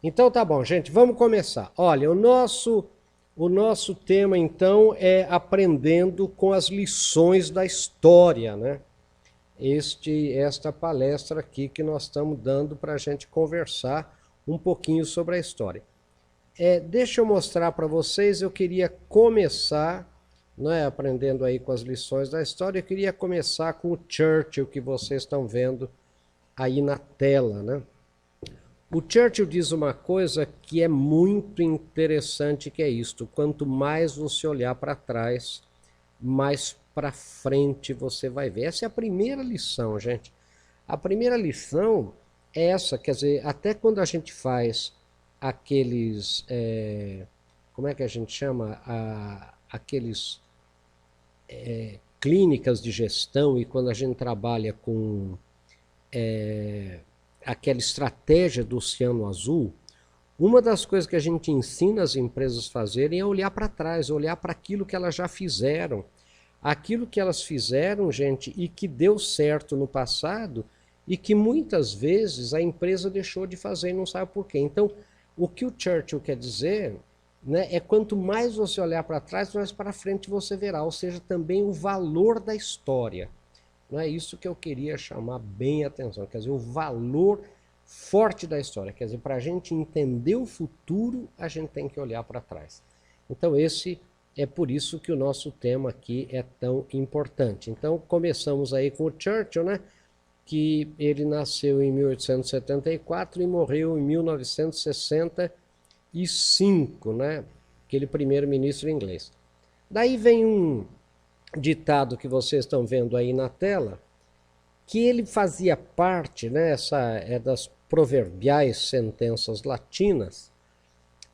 Então tá bom, gente, vamos começar. Olha, o nosso tema então é aprendendo com as lições da história, né? Esta palestra aqui que nós estamos dando para a gente conversar um pouquinho sobre a história. Deixa eu mostrar para vocês, eu queria começar, né, aprendendo aí com as lições da história, eu queria começar com o Churchill que vocês estão vendo aí na tela, né? O Churchill diz uma coisa que é muito interessante, que é isto: quanto mais você olhar para trás, mais para frente você vai ver. Essa é a primeira lição, gente. A primeira lição é essa, quer dizer, até quando a gente faz aqueles, como é que a gente chama? Aqueles clínicas de gestão, e quando a gente trabalha com aquela estratégia do Oceano Azul, uma das coisas que a gente ensina as empresas a fazerem é olhar para trás, olhar para aquilo que elas já fizeram. Aquilo que elas fizeram, gente, e que deu certo no passado e que muitas vezes a empresa deixou de fazer e não sabe por quê. Então, o que o Churchill quer dizer, né, é quanto mais você olhar para trás, mais para frente você verá, ou seja, também o valor da história. Não é isso que eu queria chamar bem a atenção, quer dizer, o valor forte da história. Quer dizer, para a gente entender o futuro, a gente tem que olhar para trás. Então, esse é por isso que o nosso tema aqui é tão importante. Então, começamos aí com o Churchill, né? Que ele nasceu em 1874 e morreu em 1965, né? Aquele primeiro-ministro inglês. Daí vem um ditado que vocês estão vendo aí na tela, que ele fazia parte, né, essa é das proverbiais sentenças latinas.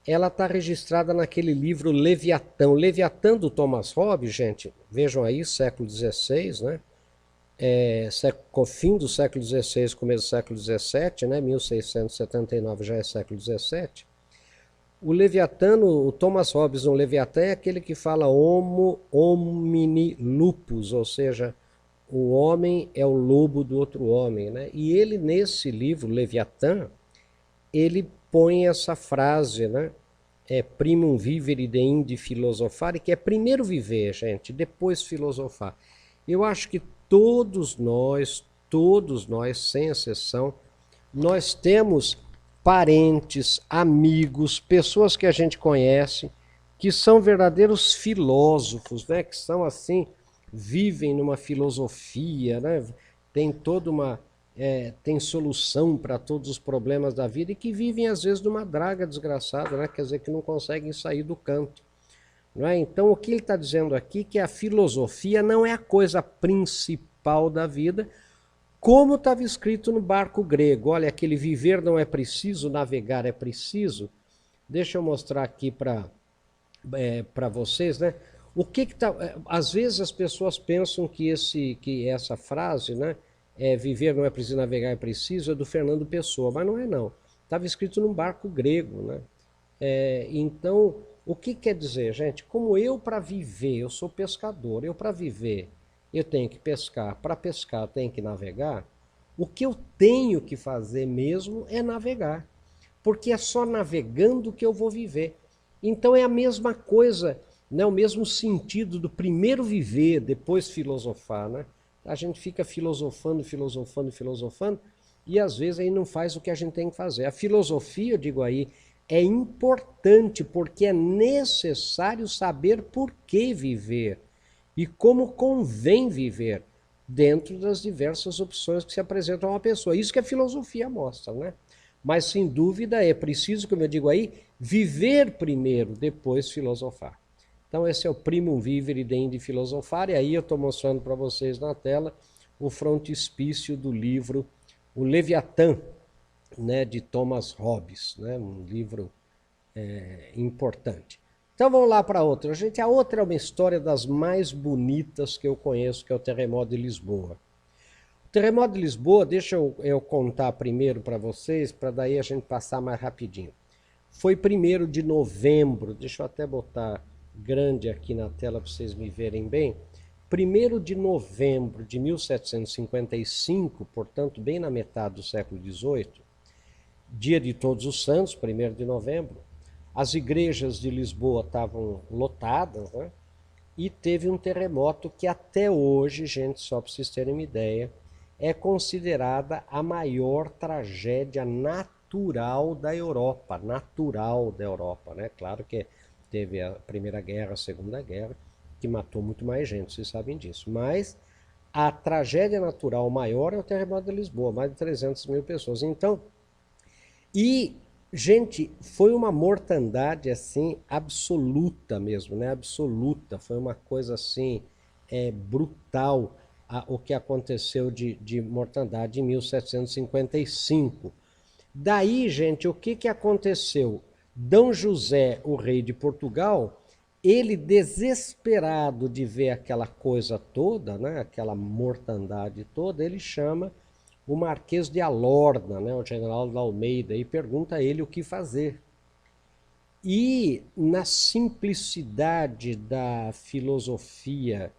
Ela está registrada naquele livro Leviatã. Leviatã do Thomas Hobbes, gente, vejam aí, século XVI, né? Fim do século XVI, começo do século XVII, né? 1679 já é século XVII. O Leviatã, o Thomas Hobbes no Leviatã é aquele que fala homo homini lupus, ou seja, o homem é o lobo do outro homem, né? E ele, nesse livro, Leviatã, ele põe essa frase, né? Primum vivere deinde filosofare, que é primeiro viver, gente, depois filosofar. Eu acho que todos nós, sem exceção, nós temos parentes, amigos, pessoas que a gente conhece, que são verdadeiros filósofos, né? Que são assim, vivem numa filosofia, né? Tem toda uma tem solução para todos os problemas da vida e que vivem às vezes numa draga desgraçada, né? Quer dizer, que não conseguem sair do canto. Não é? Então, o que ele está dizendo aqui é que a filosofia não é a coisa principal da vida, como estava escrito no barco grego. Olha, aquele viver não é preciso, navegar é preciso. Deixa eu mostrar aqui para vocês, né? O que tá, às vezes as pessoas pensam que essa frase, né, viver não é preciso, navegar é preciso, é do Fernando Pessoa, mas não é não. Estava escrito num barco grego, né? Então, o que quer dizer, gente? Como eu para viver, eu sou pescador, eu para viver, eu tenho que pescar, para pescar eu tenho que navegar, o que eu tenho que fazer mesmo é navegar, porque é só navegando que eu vou viver. Então é a mesma coisa, né? O mesmo sentido do primeiro viver, depois filosofar, né? A gente fica filosofando, filosofando, filosofando, e às vezes aí não faz o que a gente tem que fazer. A filosofia, eu digo aí, é importante porque é necessário saber por que viver e como convém viver dentro das diversas opções que se apresentam a uma pessoa. Isso que a filosofia mostra, né? Mas sem dúvida é preciso, como eu digo aí, viver primeiro, depois filosofar. Então esse é o primum vivere deinde filosofare, e aí eu estou mostrando para vocês na tela o frontispício do livro O Leviatã, né, de Thomas Hobbes, né, um livro importante. Então vamos lá para outra. Gente, a outra é uma história das mais bonitas que eu conheço, que é o terremoto de Lisboa. O terremoto de Lisboa, deixa eu contar primeiro para vocês, para daí a gente passar mais rapidinho. Foi 1º de novembro, deixa eu até botar grande aqui na tela para vocês me verem bem. 1º de novembro de 1755, portanto bem na metade do século XVIII, dia de Todos os Santos, 1º de novembro. As igrejas de Lisboa estavam lotadas, né? E teve um terremoto que até hoje, gente, só para vocês terem uma ideia, é considerada a maior tragédia natural da Europa, né? Claro que teve a Primeira Guerra, a Segunda Guerra, que matou muito mais gente, vocês sabem disso. Mas a tragédia natural maior é o terremoto de Lisboa, mais de 300 mil pessoas. Então, gente, foi uma mortandade assim absoluta mesmo, né? Absoluta, foi uma coisa assim brutal o que aconteceu de mortandade em 1755. Daí, gente, o que aconteceu? D. José, o rei de Portugal, ele desesperado de ver aquela coisa toda, né? Aquela mortandade toda, ele chama o Marquês de Alorna, né, o general da Almeida, e pergunta a ele o que fazer. E na simplicidade da filosofia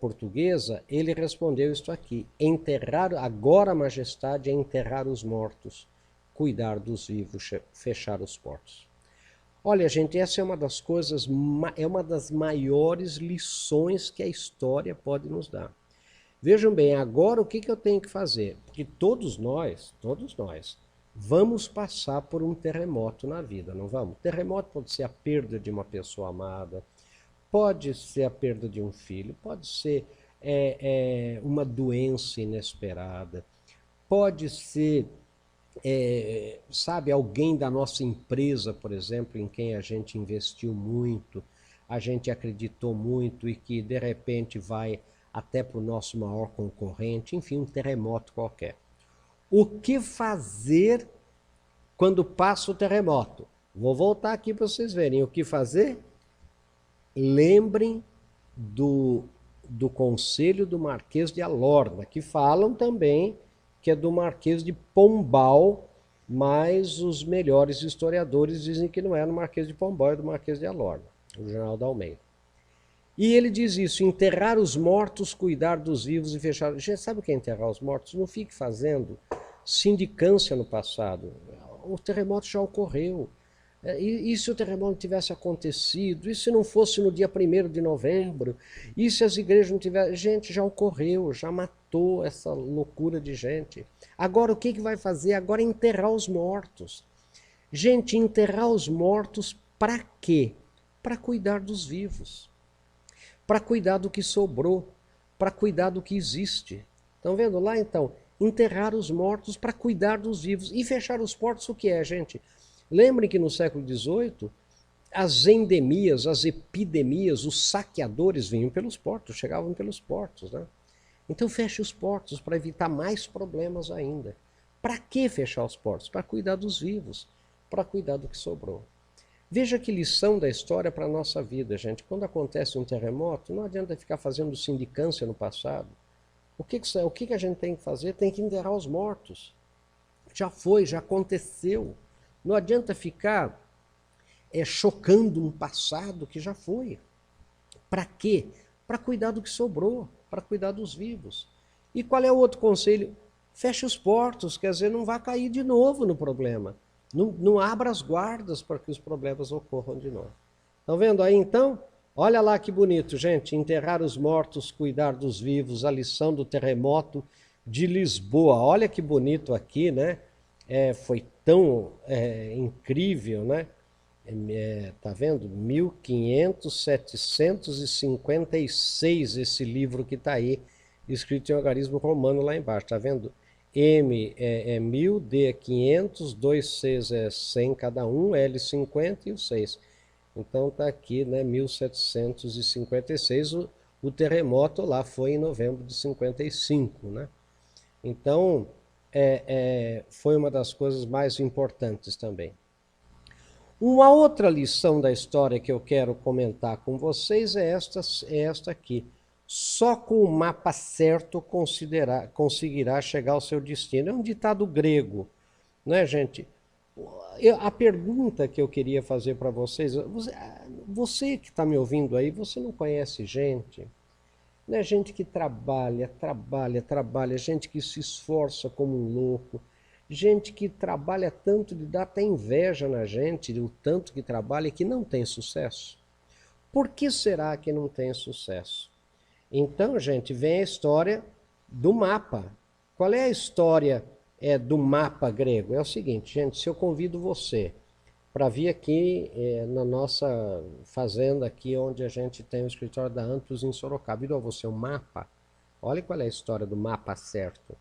portuguesa, ele respondeu isto aqui: enterrar, agora, majestade, é enterrar os mortos, cuidar dos vivos, fechar os portos. Olha, gente, essa é uma das coisas, é uma das maiores lições que a história pode nos dar. Vejam bem, agora o que eu tenho que fazer? Porque todos nós, vamos passar por um terremoto na vida, não vamos? Terremoto pode ser a perda de uma pessoa amada, pode ser a perda de um filho, pode ser uma doença inesperada, pode ser, sabe, alguém da nossa empresa, por exemplo, em quem a gente investiu muito, a gente acreditou muito e que de repente vai até para o nosso maior concorrente, enfim, um terremoto qualquer. O que fazer quando passa o terremoto? Vou voltar aqui para vocês verem. O que fazer? Lembrem do conselho do Marquês de Alorna, que falam também que é do Marquês de Pombal, mas os melhores historiadores dizem que não é do Marquês de Pombal, é do Marquês de Alorna, o general da Almeida. E ele diz isso: enterrar os mortos, cuidar dos vivos e fechar. Gente, sabe o que é enterrar os mortos? Não fique fazendo sindicância no passado. O terremoto já ocorreu. E se o terremoto tivesse acontecido? E se não fosse no dia 1º de novembro? E se as igrejas não tivessem? Gente, já ocorreu, já matou essa loucura de gente. Agora o que vai fazer? Agora é enterrar os mortos. Gente, enterrar os mortos para quê? Para cuidar dos vivos. Para cuidar do que sobrou, para cuidar do que existe. Estão vendo lá, então? Enterrar os mortos para cuidar dos vivos. E fechar os portos, o que é, gente? Lembrem que no século XVIII, as endemias, as epidemias, os saqueadores vinham pelos portos, chegavam pelos portos, né? Então feche os portos para evitar mais problemas ainda. Para que fechar os portos? Para cuidar dos vivos, para cuidar do que sobrou. Veja que lição da história para a nossa vida, gente. Quando acontece um terremoto, não adianta ficar fazendo sindicância no passado. O que a gente tem que fazer? Tem que enterrar os mortos. Já foi, já aconteceu. Não adianta ficar chocando um passado que já foi. Para quê? Para cuidar do que sobrou, para cuidar dos vivos. E qual é o outro conselho? Feche os portos, quer dizer, não vá cair de novo no problema. Não abra as guardas para que os problemas ocorram de novo. Estão vendo aí, então? Olha lá que bonito, gente. Enterrar os mortos, cuidar dos vivos, a lição do terremoto de Lisboa. Olha que bonito aqui, né? Foi tão incrível, né? Tá vendo? 1500, 756 esse livro que está aí, escrito em algarismo romano lá embaixo. Tá vendo? M é 1000, D é 500, 2 Cs é 100 cada um, L 50 e o 6. Então está aqui, né, 1756, o terremoto lá foi em novembro de 55, né? Então, foi uma das coisas mais importantes também. Uma outra lição da história que eu quero comentar com vocês é esta aqui. Só com o mapa certo conseguirá chegar ao seu destino. É um ditado grego, né, gente? A pergunta que eu queria fazer para vocês, você que está me ouvindo aí, você não conhece gente? Né? Gente que trabalha, gente que se esforça como um louco, Gente que trabalha tanto, dá até inveja na gente, o tanto que trabalha e que não tem sucesso. Por que será que não tem sucesso? Então, gente, vem a história do mapa. Qual é a história do mapa grego? É o seguinte, gente, se eu convido você para vir aqui na nossa fazenda, aqui onde a gente tem o escritório da Antus em Sorocaba, e dou a você um mapa, olha qual é a história do mapa certo.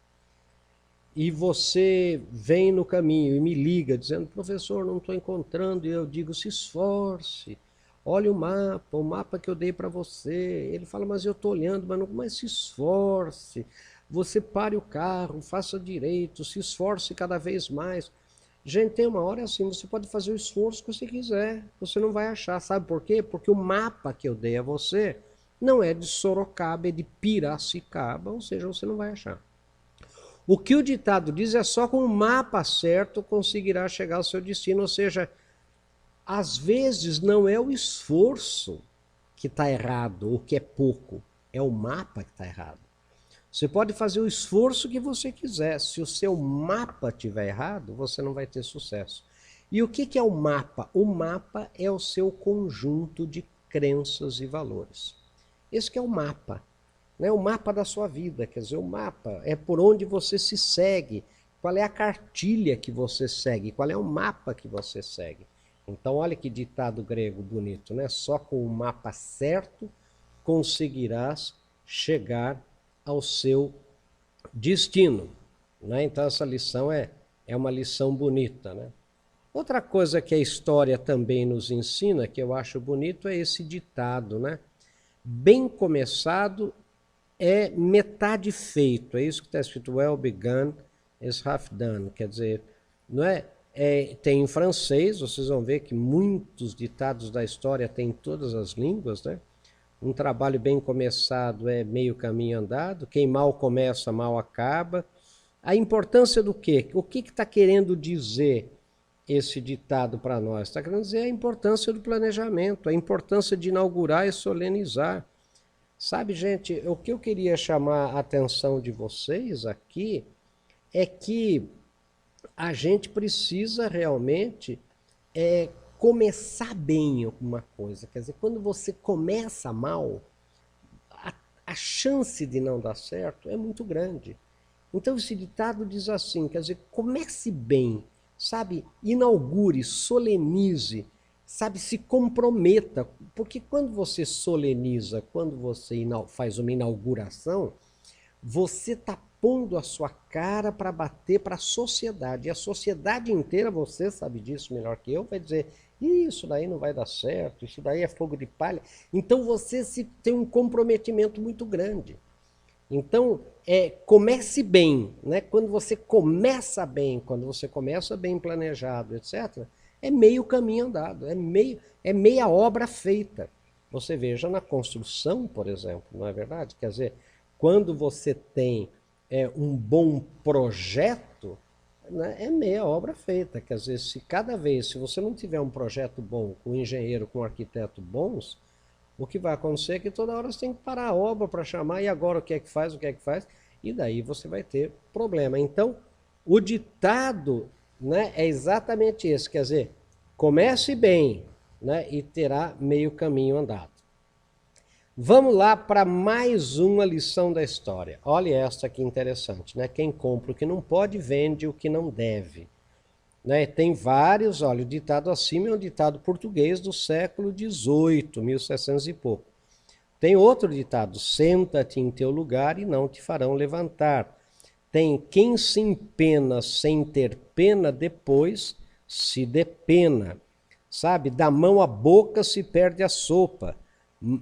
E você vem no caminho e me liga dizendo, professor, não estou encontrando, e eu digo, se esforce, olha o mapa que eu dei para você. Ele fala, mas eu estou olhando, mas se esforce, você pare o carro, faça direito, se esforce cada vez mais. Gente, tem uma hora assim, você pode fazer o esforço que você quiser, você não vai achar, sabe por quê? Porque o mapa que eu dei a você não é de Sorocaba, é de Piracicaba, ou seja, você não vai achar. O que o ditado diz é só com o mapa certo conseguirá chegar ao seu destino, ou seja, às vezes não é o esforço que está errado ou que é pouco, é o mapa que está errado. Você pode fazer o esforço que você quiser, se o seu mapa estiver errado, você não vai ter sucesso. E o que é o mapa? O mapa é o seu conjunto de crenças e valores. Esse que é o mapa. Né? O mapa da sua vida, quer dizer, o mapa é por onde você se segue, qual é a cartilha que você segue, qual é o mapa que você segue. Então, olha que ditado grego bonito, né? Só com o mapa certo conseguirás chegar ao seu destino. Né? Então, essa lição é uma lição bonita. Né? Outra coisa que a história também nos ensina, que eu acho bonito, é esse ditado, né? Bem começado é metade feito. É isso que está escrito, well begun is half done. Quer dizer, não é? Tem em francês, vocês vão ver que muitos ditados da história têm em todas as línguas, né? Um trabalho bem começado é meio caminho andado. Quem mal começa, mal acaba. A importância do quê? O que está querendo dizer esse ditado para nós? Está querendo dizer a importância do planejamento, a importância de inaugurar e solenizar. Sabe, gente, o que eu queria chamar a atenção de vocês aqui é que a gente precisa realmente começar bem alguma coisa. Quer dizer, quando você começa mal, a chance de não dar certo é muito grande. Então esse ditado diz assim, quer dizer, comece bem, sabe? Inaugure, solenize, sabe? Se comprometa, porque quando você soleniza, quando você faz uma inauguração, você está pondo a sua cara para bater para a sociedade. E a sociedade inteira, você sabe disso melhor que eu, vai dizer, isso daí não vai dar certo, isso daí é fogo de palha. Então você tem um comprometimento muito grande. Então, comece bem, né? Quando você começa bem, quando você começa bem planejado, etc., é meio caminho andado, é meia obra feita. Você veja na construção, por exemplo, não é verdade? Quer dizer, quando você tem um bom projeto, né, é meia obra feita. Quer dizer, se você não tiver um projeto bom, com um engenheiro, com um arquiteto bons, o que vai acontecer é que toda hora você tem que parar a obra para chamar, e agora o que é que faz, e daí você vai ter problema. Então, o ditado, né, é exatamente esse, quer dizer, comece bem, né, e terá meio caminho andado. Vamos lá para mais uma lição da história. Olha esta que interessante, né? Quem compra o que não pode, vende o que não deve. Né? Tem vários, olha, o ditado acima é um ditado português do século XVIII, 1700 e pouco. Tem outro ditado, senta-te em teu lugar e não te farão levantar. Tem, quem se empena sem ter pena, depois se depena. Sabe, da mão à boca se perde a sopa.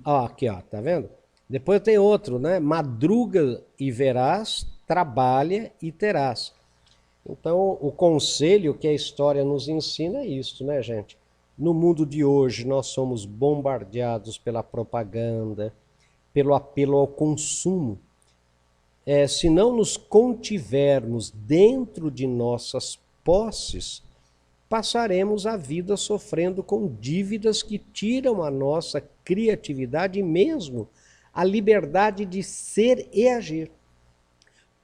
Aqui, ó, tá vendo? Depois tem outro, né? Madruga e verás, trabalha e terás. Então, o conselho que a história nos ensina é isso, né, gente? No mundo de hoje, nós somos bombardeados pela propaganda, pelo apelo ao consumo. Se não nos contivermos dentro de nossas posses, passaremos a vida sofrendo com dívidas que tiram a nossa criatividade e mesmo a liberdade de ser e agir.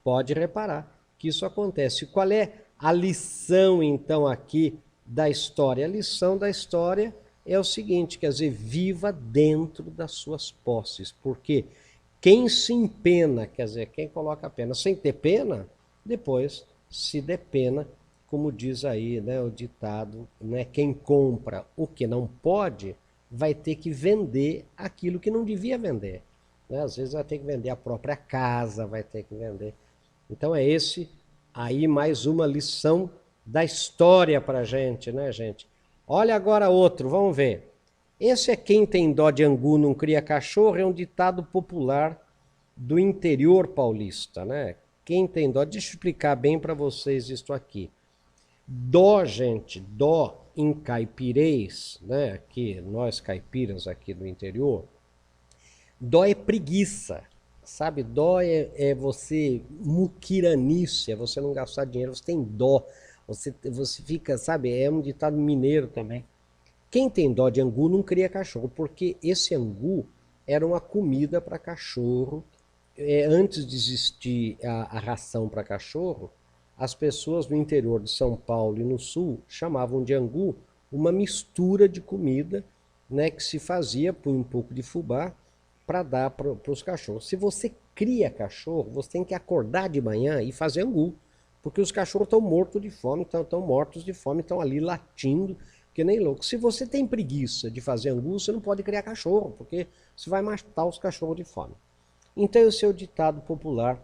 Pode reparar que isso acontece. Qual é a lição, então, aqui da história? A lição da história é o seguinte, quer dizer, viva dentro das suas posses, porque quem se empena, quer dizer, quem coloca a pena sem ter pena, depois se depena, como diz aí, né, o ditado, né, quem compra o que não pode, vai ter que vender aquilo que não devia vender. Né? Às vezes vai ter que vender a própria casa, vai ter que vender. Então é esse aí mais uma lição da história para a gente, né, gente? Olha agora outro, vamos ver. Esse é quem tem dó de angu não cria cachorro, é um ditado popular do interior paulista, né? Quem tem dó, deixa eu explicar bem para vocês isso aqui. Dó, gente, dó em caipirês, né? Aqui, nós caipiras aqui do interior, dó é preguiça, sabe? Dó é você muquiranice, é você não gastar dinheiro, você tem dó, você fica, sabe? É um ditado mineiro também. Quem tem dó de angu não cria cachorro, porque esse angu era uma comida para cachorro. Antes de existir a ração para cachorro, as pessoas no interior de São Paulo e no sul chamavam de angu uma mistura de comida, né, que se fazia por um pouco de fubá para dar para os cachorros. Se você cria cachorro, você tem que acordar de manhã e fazer angu, porque os cachorros estão mortos de fome, estão mortos de fome, estão ali latindo, que nem louco. Se você tem preguiça de fazer angu, você não pode criar cachorro, porque você vai matar os cachorros de fome. Então esse é o ditado popular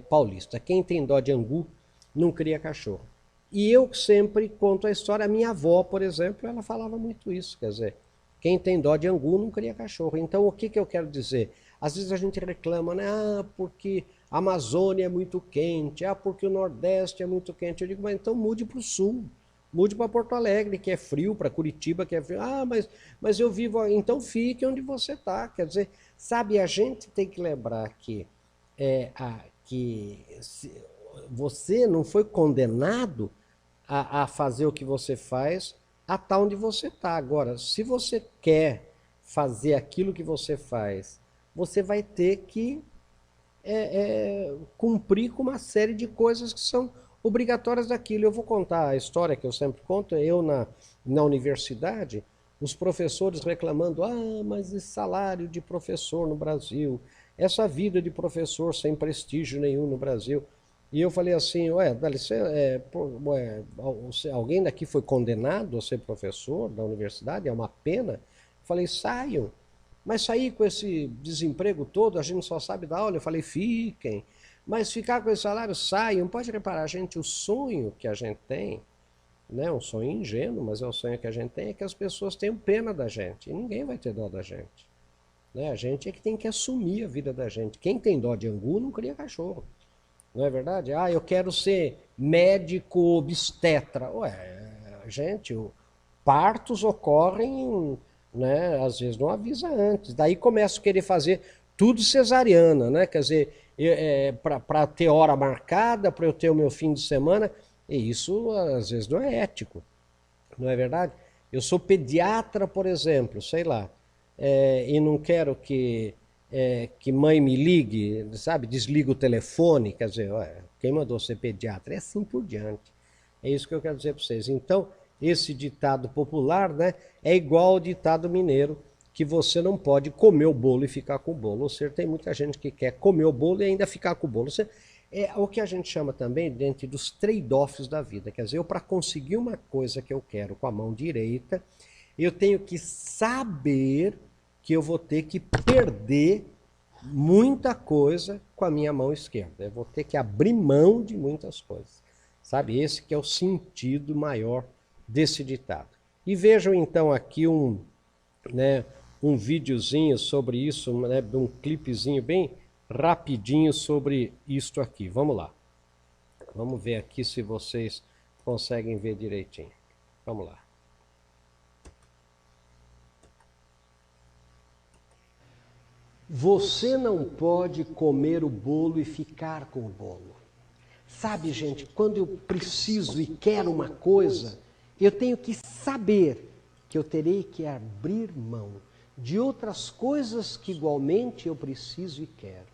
paulista. Quem tem dó de angu não cria cachorro. E eu sempre conto a história, a minha avó, por exemplo, ela falava muito isso, quer dizer, quem tem dó de angu não cria cachorro. Então o que eu quero dizer? Às vezes a gente reclama, né? Ah, porque a Amazônia é muito quente, ah, porque o Nordeste é muito quente. Eu digo, mas então mude para o Sul. Mude para Porto Alegre, que é frio, para Curitiba, que é frio. Ah, mas eu vivo. Então fique onde você está. Quer dizer, sabe, a gente tem que lembrar que, você não foi condenado a fazer o que você faz a estar onde você está. Agora, se você quer fazer aquilo que você faz, você vai ter que cumprir com uma série de coisas que são obrigatórias daquilo. Eu vou contar a história que eu sempre conto. Eu na universidade, os professores reclamando, ah, mas esse salário de professor no Brasil, essa vida de professor sem prestígio nenhum no Brasil. E eu falei assim, ué, dá licença, alguém daqui foi condenado a ser professor da universidade? É uma pena? Eu falei, saiam. Mas sair com esse desemprego todo, a gente só sabe dar aula. Eu falei, fiquem. Mas ficar com esse salário, saiam. Pode reparar, gente, o sonho que a gente tem, né, um sonho ingênuo, mas é o sonho que a gente tem, é que as pessoas tenham pena da gente. E ninguém vai ter dó da gente. Né? A gente é que tem que assumir a vida da gente. Quem tem dó de angu não cria cachorro. Não é verdade? Ah, eu quero ser médico obstetra. Ué, gente, partos ocorrem, né? Às vezes não avisa antes. Daí começa a querer fazer tudo cesariana, né? Quer dizer, para ter hora marcada, para eu ter o meu fim de semana, e isso às vezes não é ético, não é verdade? Eu sou pediatra, por exemplo, sei lá, e não quero que mãe me ligue, sabe? Desliga o telefone, quer dizer, ué, quem mandou ser pediatra? É assim por diante. É isso que eu quero dizer para vocês. Então, esse ditado popular, né, é igual ao ditado mineiro, que você não pode comer o bolo e ficar com o bolo. Ou seja, tem muita gente que quer comer o bolo e ainda ficar com o bolo. Ou seja, é o que a gente chama também dentro dos trade-offs da vida. Quer dizer, eu para conseguir uma coisa que eu quero com a mão direita, eu tenho que saber que eu vou ter que perder muita coisa com a minha mão esquerda. Eu vou ter que abrir mão de muitas coisas. Sabe, esse que é o sentido maior desse ditado. E vejam então aqui um videozinho sobre isso, né, um clipezinho bem rapidinho sobre isto aqui. Vamos lá. Vamos ver aqui se vocês conseguem ver direitinho. Vamos lá. Você não pode comer o bolo e ficar com o bolo. Sabe, gente, quando eu preciso e quero uma coisa, eu tenho que saber que eu terei que abrir mão de outras coisas que igualmente eu preciso e quero.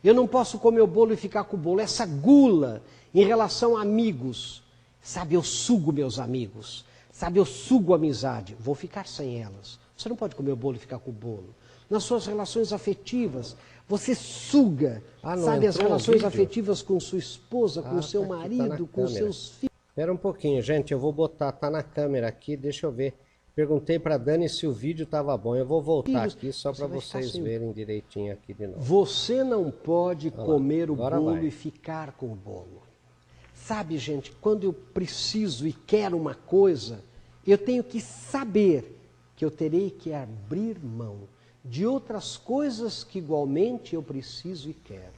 Eu não posso comer o bolo e ficar com o bolo. Essa gula em relação a amigos. Sabe, eu sugo meus amigos. Sabe, eu sugo a amizade. Vou ficar sem elas. Você não pode comer o bolo e ficar com o bolo. Nas suas relações afetivas, você suga, sabe, as relações afetivas com sua esposa, com seu marido, com seus filhos. Espera um pouquinho, gente, eu vou botar, tá na câmera aqui, deixa eu ver. Perguntei para Dani se o vídeo estava bom. Eu vou voltar aqui só para vocês verem direitinho aqui de novo. Você não pode comer o bolo e ficar com o bolo. Sabe, gente, quando eu preciso e quero uma coisa, eu tenho que saber que eu terei que abrir mão de outras coisas que igualmente eu preciso e quero.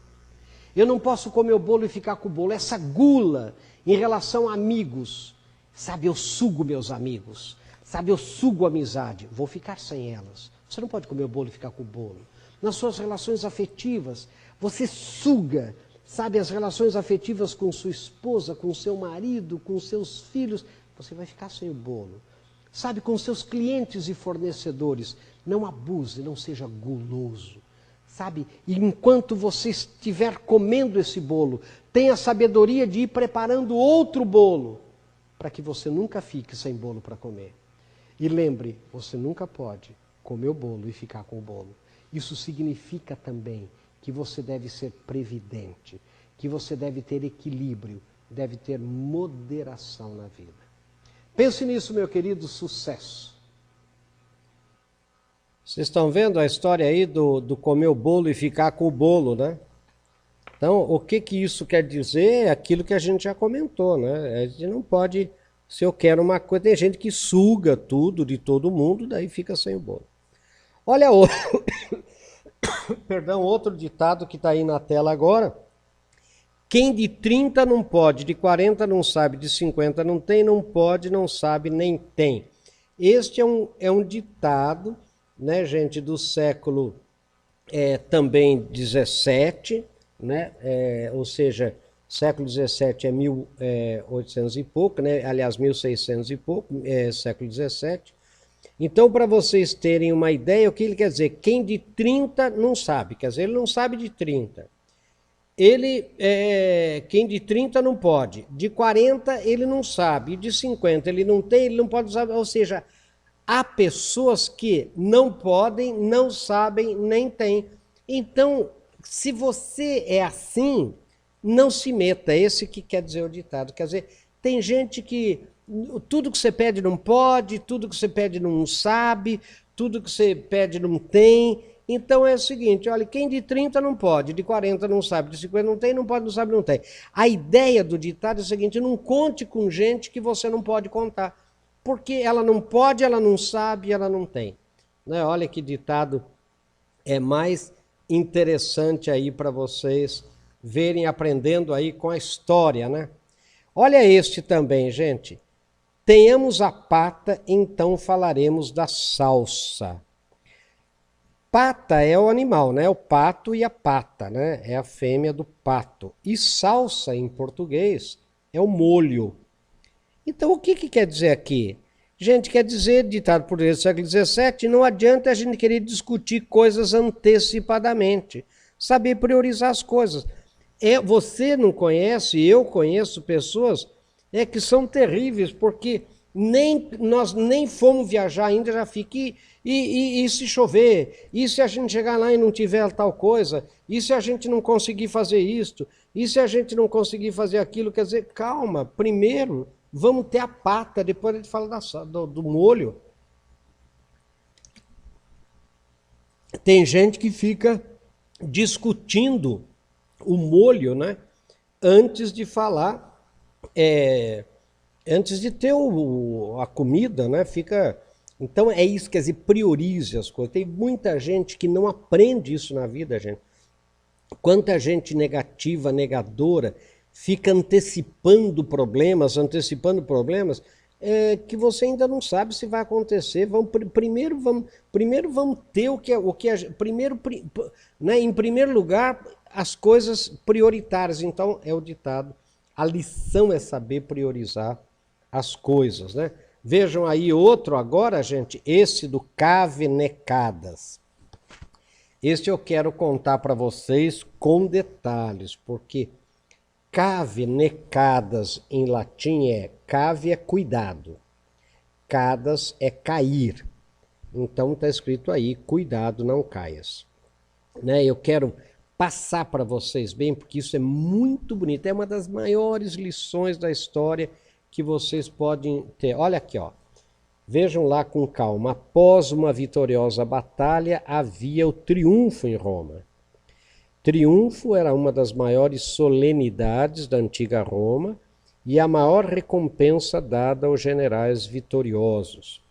Eu não posso comer o bolo e ficar com o bolo. Essa gula em relação a amigos. Sabe, eu sugo meus amigos. Sabe, eu sugo a amizade. Vou ficar sem elas. Você não pode comer o bolo e ficar com o bolo. Nas suas relações afetivas, você suga, sabe, as relações afetivas com sua esposa, com seu marido, com seus filhos. Você vai ficar sem o bolo. Sabe, com seus clientes e fornecedores. Não abuse, não seja guloso. Sabe, e enquanto você estiver comendo esse bolo, tenha a sabedoria de ir preparando outro bolo, para que você nunca fique sem bolo para comer. E lembre, você nunca pode comer o bolo e ficar com o bolo. Isso significa também que você deve ser previdente, que você deve ter equilíbrio, deve ter moderação na vida. Pense nisso, meu querido, sucesso. Vocês estão vendo a história aí do comer o bolo e ficar com o bolo, né? Então, o que isso quer dizer é aquilo que a gente já comentou, né? A gente não pode, se eu quero uma coisa, tem gente que suga tudo de todo mundo, daí fica sem o bolo. Olha outro, perdão, outro ditado que está aí na tela agora. Quem de 30 não pode, de 40 não sabe, de 50 não tem, não pode, não sabe, nem tem. Este é um ditado, né, gente, do século também 17, né, ou seja, século 17 é 1800 e pouco, né, aliás, 1600 e pouco, século 17. Então, para vocês terem uma ideia, o que ele quer dizer? Quem de 30 não sabe, quer dizer, ele não sabe de 30. Quem de 30 não pode, de 40 ele não sabe, e de 50 ele não tem, ele não pode saber, ou seja, há pessoas que não podem, não sabem, nem têm. Então, se você é assim, não se meta, esse que quer dizer o ditado. Quer dizer, tem gente que tudo que você pede não pode, tudo que você pede não sabe, tudo que você pede não tem. Então é o seguinte, olha, quem de 30 não pode, de 40 não sabe, de 50 não tem, não pode, não sabe, não tem. A ideia do ditado é o seguinte, não conte com gente que você não pode contar, porque ela não pode, ela não sabe, ela não tem. Né? Olha que ditado é mais interessante aí para vocês verem, aprendendo aí com a história, né? Olha este também, gente. Tenhamos a pata, então falaremos da salsa. Pata é o animal, né? O pato e a pata, né? É a fêmea do pato. E salsa, em português, é o molho. Então, o que quer dizer aqui? Gente, quer dizer, ditado por ele do século XVII, não adianta a gente querer discutir coisas antecipadamente. Saber priorizar as coisas. Você não conhece, eu conheço pessoas que são terríveis, porque nós nem fomos viajar ainda, já fica... E se chover? E se a gente chegar lá e não tiver tal coisa? E se a gente não conseguir fazer isto? E se a gente não conseguir fazer aquilo? Quer dizer, calma, primeiro vamos ter a pata, depois a gente fala do molho. Tem gente que fica discutindo o molho, né? Antes de falar, antes de ter a comida, né? Então é isso, quer dizer, priorize as coisas. Tem muita gente que não aprende isso na vida, gente. Quanta gente negativa, negadora, fica antecipando problemas, que você ainda não sabe se vai acontecer. Primeiro vamos ter né, em primeiro lugar, as coisas prioritárias. Então é o ditado. A lição é saber priorizar as coisas, né? Vejam aí outro agora, gente, esse do Cave Necadas. Este eu quero contar para vocês com detalhes, porque cave necadas em latim cave é cuidado, cadas é cair. Então está escrito aí, cuidado, não caias. Né? Eu quero passar para vocês bem, porque isso é muito bonito, é uma das maiores lições da história que vocês podem ter. Olha aqui, ó. Vejam lá com calma. Após uma vitoriosa batalha, havia o triunfo em Roma. Triunfo era uma das maiores solenidades da antiga Roma e a maior recompensa dada aos generais vitoriosos.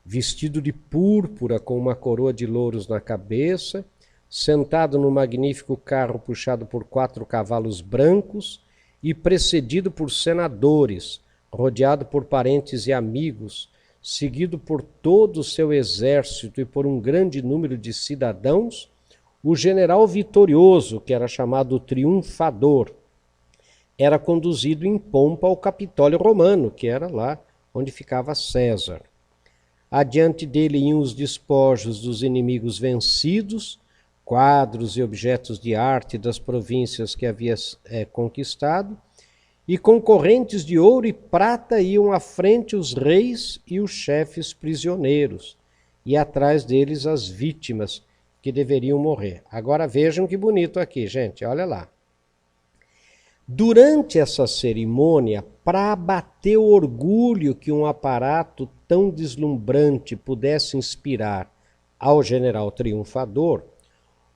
Vestido de púrpura com uma coroa de louros na cabeça, sentado no magnífico carro puxado por 4 cavalos brancos e precedido por senadores, rodeado por parentes e amigos, seguido por todo o seu exército e por um grande número de cidadãos, o general vitorioso, que era chamado Triunfador, era conduzido em pompa ao Capitólio Romano, que era lá onde ficava César. Adiante dele iam os despojos dos inimigos vencidos, quadros e objetos de arte das províncias que havia conquistado, e com correntes de ouro e prata iam à frente os reis e os chefes prisioneiros, e atrás deles as vítimas que deveriam morrer. Agora vejam que bonito aqui, gente, olha lá. Durante essa cerimônia, para abater o orgulho que um aparato tão deslumbrante pudesse inspirar ao general triunfador,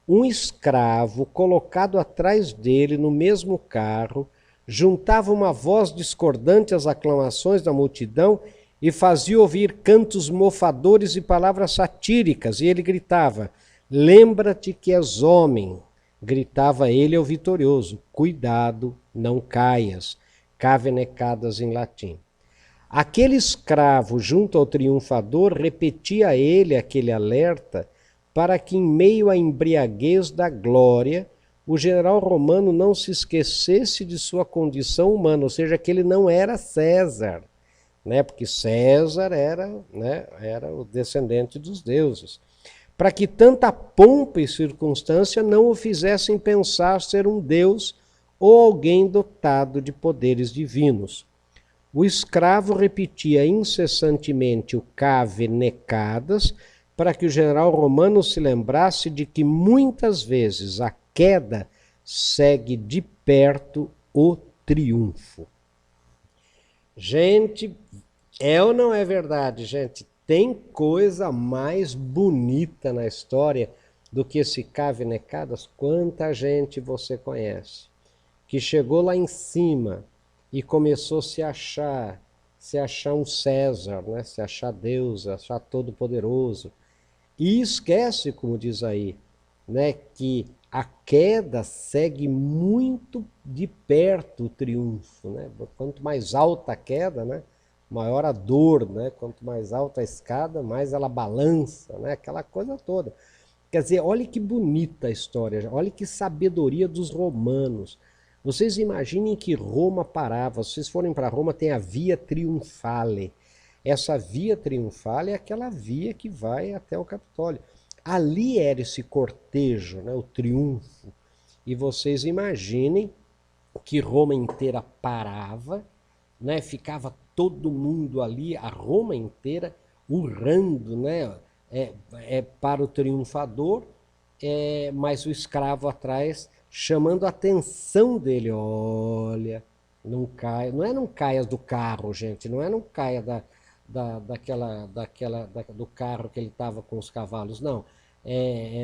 um escravo colocado atrás dele no mesmo carro juntava uma voz discordante às aclamações da multidão e fazia ouvir cantos mofadores e palavras satíricas, e ele gritava: "Lembra-te que és homem", gritava ele ao vitorioso, "cuidado, não caias", cave necadas em latim. Aquele escravo junto ao triunfador repetia a ele aquele alerta para que, em meio à embriaguez da glória, o general romano não se esquecesse de sua condição humana, ou seja, que ele não era César, né? Porque César era o descendente dos deuses. Para que tanta pompa e circunstância não o fizessem pensar ser um deus ou alguém dotado de poderes divinos. O escravo repetia incessantemente o cave necadas para que o general romano se lembrasse de que muitas vezes a queda segue de perto o triunfo. Gente, é ou não é verdade, gente? Tem coisa mais bonita na história do que esse cave necadas? Quanta gente você conhece que chegou lá em cima e começou a se achar um César, né? Se achar Deus, achar todo-poderoso. E esquece, como diz aí, né, que a queda segue muito de perto o triunfo, né? Quanto mais alta a queda, né, maior a dor, né? Quanto mais alta a escada, mais ela balança, né? Aquela coisa toda. Quer dizer, olha que bonita a história, olha que sabedoria dos romanos. Vocês imaginem que Roma parava, se vocês forem para Roma tem a Via Triunfale. Essa Via Triunfale é aquela via que vai até o Capitólio. Ali era esse cortejo, né, o triunfo. E vocês imaginem que Roma inteira parava, né, ficava todo mundo ali, a Roma inteira, urrando, né, para o triunfador, mas o escravo atrás chamando a atenção dele. Olha, não caia, não caias do carro, gente, não caia do carro que ele estava com os cavalos, não.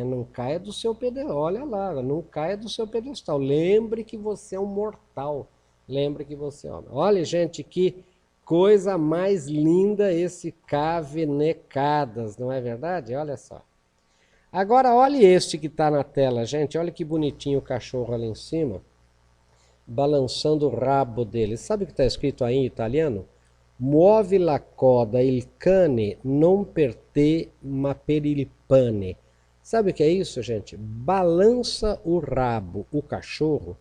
Não caia do seu pedestal, olha lá, não caia do seu pedestal. Lembre que você é um mortal. Lembre que você é homem. Olha, gente, que coisa mais linda esse cave necadas, não é verdade? Olha só. Agora, olha este que está na tela, gente. Olha que bonitinho o cachorro ali em cima, balançando o rabo dele. Sabe o que está escrito aí em italiano? Muove la coda il cane non per te ma per il pane. Sabe o que é isso, gente? Balança o rabo, o cachorro,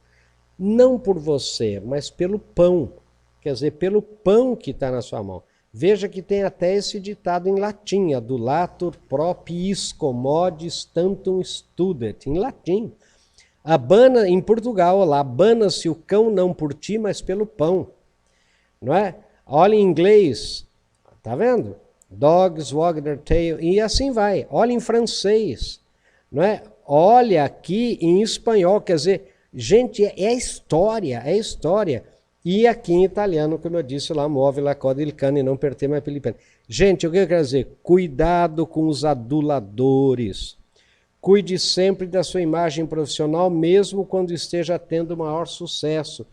não por você, mas pelo pão. Quer dizer, pelo pão que está na sua mão. Veja que tem até esse ditado em latim, adulator propiis commodis tantum studet, em latim. Abana, em Portugal, lá, abana-se o cão não por ti, mas pelo pão. Não é? Olha em inglês, tá vendo? Dogs wag their tail, e assim vai. Olha em francês, não é? Olha aqui em espanhol, quer dizer, gente, é história, é história. E aqui em italiano, como eu disse lá, move la coda il cane, não per te, mas per il pane. Gente, o que eu quero dizer? Cuidado com os aduladores. Cuide sempre da sua imagem profissional, mesmo quando esteja tendo maior sucesso.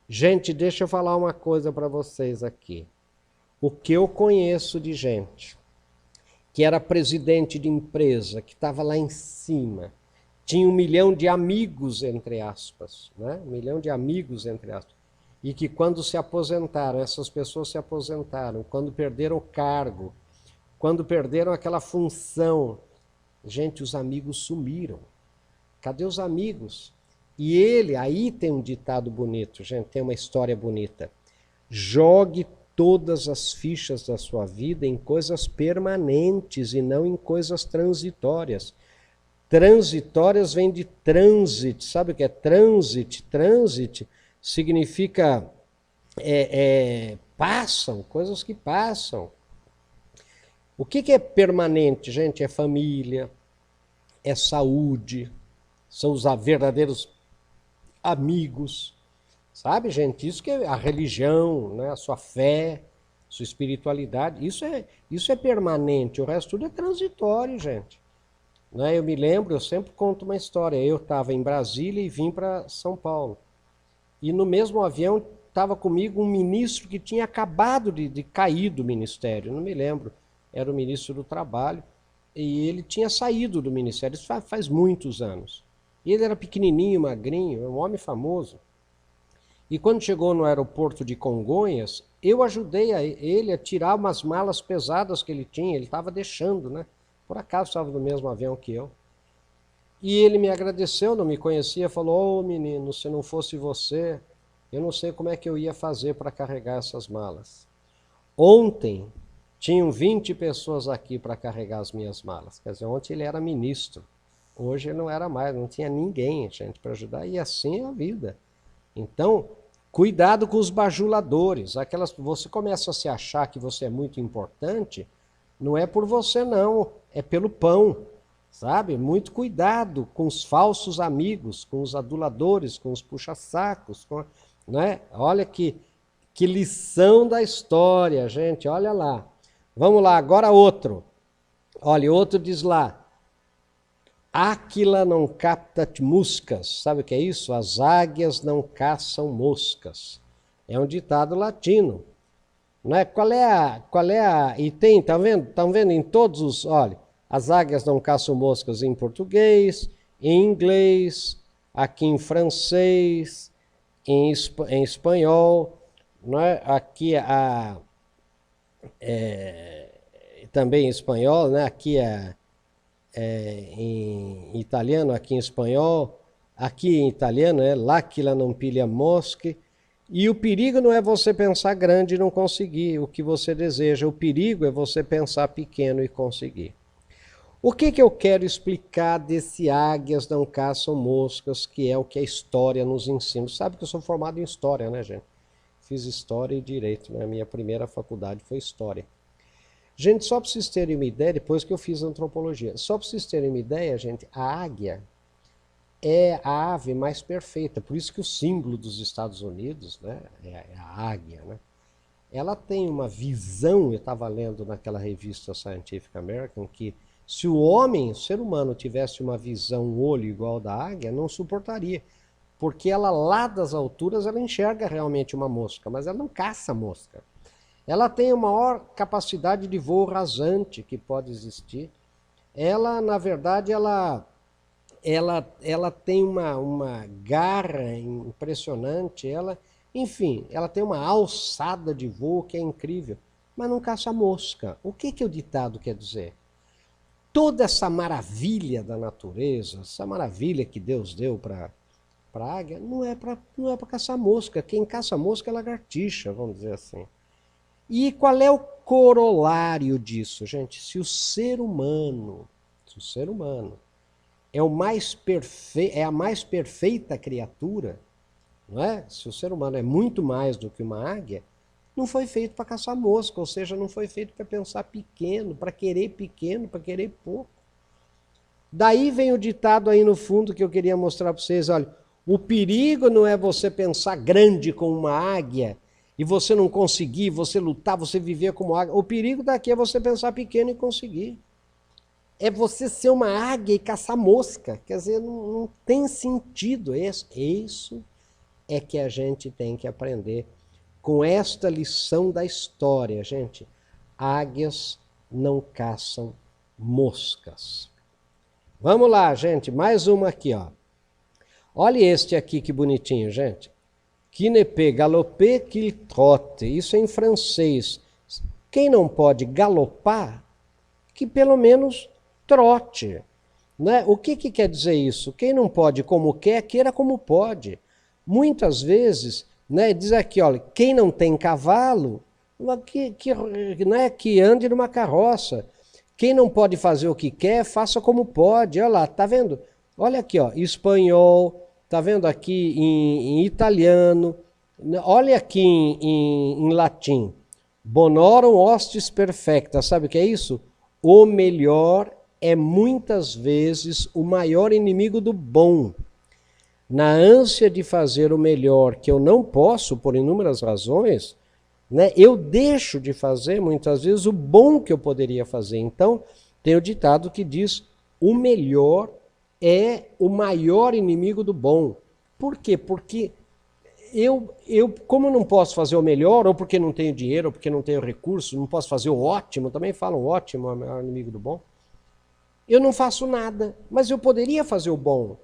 Gente, deixa eu falar uma coisa para vocês aqui. O que eu conheço de gente que era presidente de empresa, que estava lá em cima, tinha 1 milhão de amigos, entre aspas, né? 1 milhão de amigos, entre aspas, e que quando se aposentaram, essas pessoas se aposentaram, quando perderam o cargo, quando perderam aquela função, gente, os amigos sumiram. Cadê os amigos? E ele, aí tem um ditado bonito, gente, tem uma história bonita. Jogue todas as fichas da sua vida em coisas permanentes e não em coisas transitórias. Transitórias vem de transit, sabe o que é transit? Transit significa passam, coisas que passam. O que é permanente, gente? É família, é saúde, são os verdadeiros amigos, sabe, gente? Isso que é a religião, né? A sua fé, sua espiritualidade, isso é permanente, o resto tudo é transitório, gente. Né? Eu me lembro, eu sempre conto uma história, eu estava em Brasília e vim para São Paulo, e no mesmo avião estava comigo um ministro que tinha acabado de cair do ministério, não me lembro, era o ministro do Trabalho, e ele tinha saído do ministério, isso faz muitos anos. E ele era pequenininho, magrinho, um homem famoso. E quando chegou no aeroporto de Congonhas, eu ajudei ele a tirar umas malas pesadas que ele tinha, ele estava deixando, né? Por acaso estava no mesmo avião que eu. E ele me agradeceu, não me conhecia, falou, ô menino, se não fosse você, eu não sei como é que eu ia fazer para carregar essas malas. Ontem, tinham 20 pessoas aqui para carregar as minhas malas. Quer dizer, ontem ele era ministro. Hoje ele não era mais, não tinha ninguém, gente, para ajudar. E assim é a vida. Então, cuidado com os bajuladores. Você começa a se achar que você é muito importante, não é por você não, é pelo pão, sabe? Muito cuidado com os falsos amigos, com os aduladores, com os puxa-sacos, né? Olha que lição da história, gente, olha lá. Vamos lá, agora outro. Olha, outro diz lá, Áquila não capta muscas. Sabe o que é isso? As águias não caçam moscas. É um ditado latino. Não é? Qual é a... E tem, tá vendo? Estão vendo em todos os... Olha, as águias não caçam moscas em português, em inglês, aqui em francês, em espanhol, não é? Aqui também em espanhol, né? Aqui em italiano, aqui em espanhol, aqui em italiano é l'aquila non piglia mosche. E o perigo não é você pensar grande e não conseguir o que você deseja, o perigo é você pensar pequeno e conseguir. O que eu quero explicar desse águias não caçam moscas, que é o que a história nos ensina? Sabe que eu sou formado em história, né, gente? Fiz história e direito, né? A minha primeira faculdade foi história. Gente, só para vocês terem uma ideia, depois que eu fiz antropologia, só para vocês terem uma ideia, gente, a águia é a ave mais perfeita, por isso que o símbolo dos Estados Unidos, né, é a águia, né? Ela tem uma visão, eu estava lendo naquela revista Scientific American, que se o homem, o ser humano, tivesse uma visão, um olho igual da águia, não suportaria, porque ela lá das alturas, ela enxerga realmente uma mosca, mas ela não caça mosca. Ela tem a maior capacidade de voo rasante que pode existir. Ela, na verdade, ela tem uma garra impressionante. Enfim, ela tem uma alçada de voo que é incrível, mas não caça mosca. O que o ditado quer dizer? Toda essa maravilha da natureza, essa maravilha que Deus deu para a águia, não é para caçar mosca. Quem caça mosca é lagartixa, vamos dizer assim. E qual é o corolário disso, gente? Se o ser humano é é a mais perfeita criatura, não é? Se o ser humano é muito mais do que uma águia, não foi feito para caçar mosca, ou seja, não foi feito para pensar pequeno, para querer pouco. Daí vem o ditado aí no fundo que eu queria mostrar para vocês, olha, o perigo não é você pensar grande como uma águia e você não conseguir, você lutar, você viver como águia. O perigo daqui é você pensar pequeno e conseguir. É você ser uma águia e caçar mosca. Quer dizer, não tem sentido. Isso é que a gente tem que aprender com esta lição da história, gente. Águias não caçam moscas. Vamos lá, gente. Mais uma aqui, ó. Olha este aqui que bonitinho, gente. Qui ne peut galoper qu'il trotte. Isso é em francês. Quem não pode galopar, que pelo menos trote. Né? O que quer dizer isso? Quem não pode como quer, queira como pode. Muitas vezes, né, diz aqui, olha, quem não tem cavalo, que ande numa carroça. Quem não pode fazer o que quer, faça como pode. Olha lá, tá vendo? Olha aqui, ó, espanhol. Está vendo aqui em italiano, olha aqui em latim, bonorum hostis perfecta, sabe o que é isso? O melhor é muitas vezes o maior inimigo do bom. Na ânsia de fazer o melhor, que eu não posso por inúmeras razões, né, eu deixo de fazer muitas vezes o bom que eu poderia fazer. Então, tem o ditado que diz, o melhor é o maior inimigo do bom. Por quê? Porque eu como não posso fazer o melhor, ou porque não tenho dinheiro, ou porque não tenho recursos, não posso fazer o ótimo, também falam o ótimo é o maior inimigo do bom, eu não faço nada, mas eu poderia fazer o bom.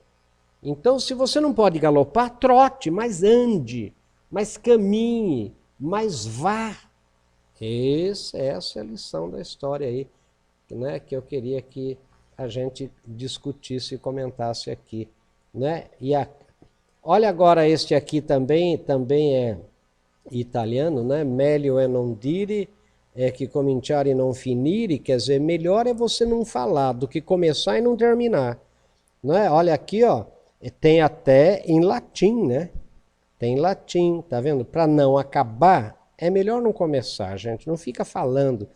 Então, se você não pode galopar, trote, mas ande, mas caminhe, mas vá. Essa é a lição da história aí, né, que eu queria que a gente discutisse e comentasse aqui, né? Olha agora este aqui também é italiano, né? Meglio è non dire che cominciare e non finire, quer dizer, melhor é você não falar do que começar e não terminar, né? Olha aqui, ó, tem até em latim, né? Tem em latim, tá vendo? Para não acabar, é melhor não começar, gente, não fica falando,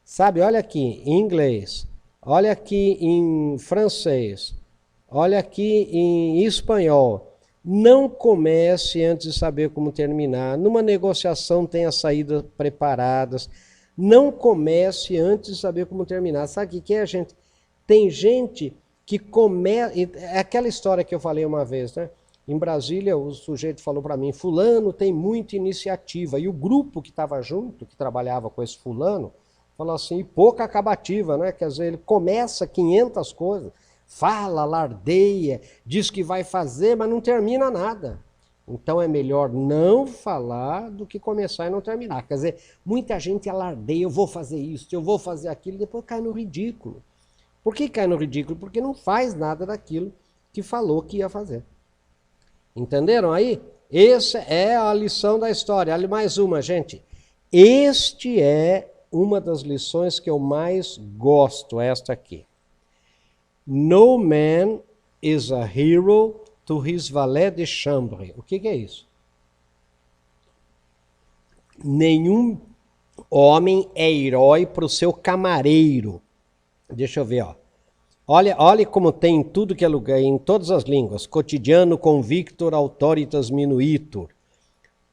sabe? Olha aqui em inglês. Olha aqui em francês, olha aqui em espanhol. Não comece antes de saber como terminar. Numa negociação tenha saídas preparadas. Não comece antes de saber como terminar. Sabe o que é, gente? Tem gente que começa... É aquela história que eu falei uma vez, né? Em Brasília, o sujeito falou para mim, fulano tem muita iniciativa. E o grupo que estava junto, que trabalhava com esse fulano, falou assim, e pouca acabativa, né? Quer dizer, ele começa 500 coisas, fala, alardeia, diz que vai fazer, mas não termina nada. Então é melhor não falar do que começar e não terminar. Quer dizer, muita gente alardeia, eu vou fazer isso, eu vou fazer aquilo, e depois cai no ridículo. Por que cai no ridículo? Porque não faz nada daquilo que falou que ia fazer. Entenderam aí? Essa é a lição da história. Olha mais uma, gente. Este é uma das lições que eu mais gosto, esta aqui. No man is a hero to his valet de chambre. O que é isso? Nenhum homem é herói para o seu camareiro. Deixa eu ver, ó. Olha como tem em tudo que é lugar, em todas as línguas. Cotidiano convictor autoritas minuitur.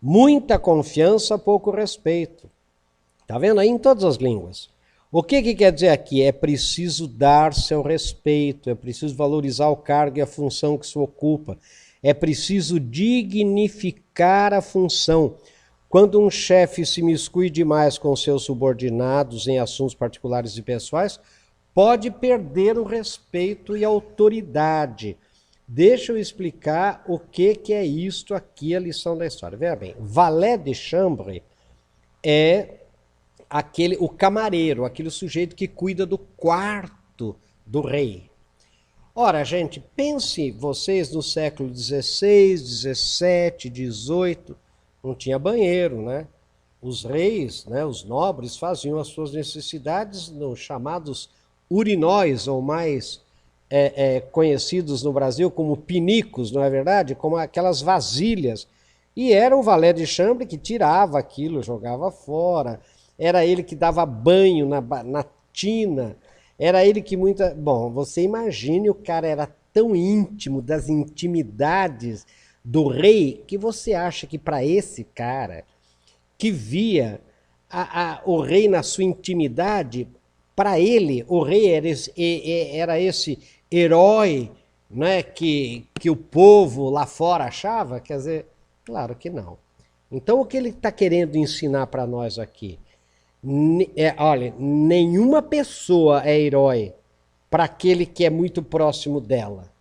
Muita confiança, pouco respeito. Tá vendo aí em todas as línguas? O que quer dizer aqui? É preciso dar seu respeito, é preciso valorizar o cargo e a função que se ocupa, é preciso dignificar a função. Quando um chefe se miscui demais com seus subordinados em assuntos particulares e pessoais, pode perder o respeito e a autoridade. Deixa eu explicar o que é isto aqui, a lição da história. Veja bem, valet de chambre é o camareiro, aquele sujeito que cuida do quarto do rei. Ora, gente, pense vocês no século XVI, XVII, XVIII, não tinha banheiro, né? os reis, né, os nobres, faziam as suas necessidades nos chamados urinóis, ou mais conhecidos no Brasil como pinicos, não é verdade? Como aquelas vasilhas. E era o valet de chambre que tirava aquilo, jogava fora. Era ele que dava banho na tina. Era ele que muita... Bom, você imagine, o cara era tão íntimo das intimidades do rei, que você acha que para esse cara que via o rei na sua intimidade, para ele o rei era esse herói, né, que o povo lá fora achava? Quer dizer, claro que não. Então o que ele está querendo ensinar para nós aqui? Olha, nenhuma pessoa é herói para aquele que é muito próximo dela.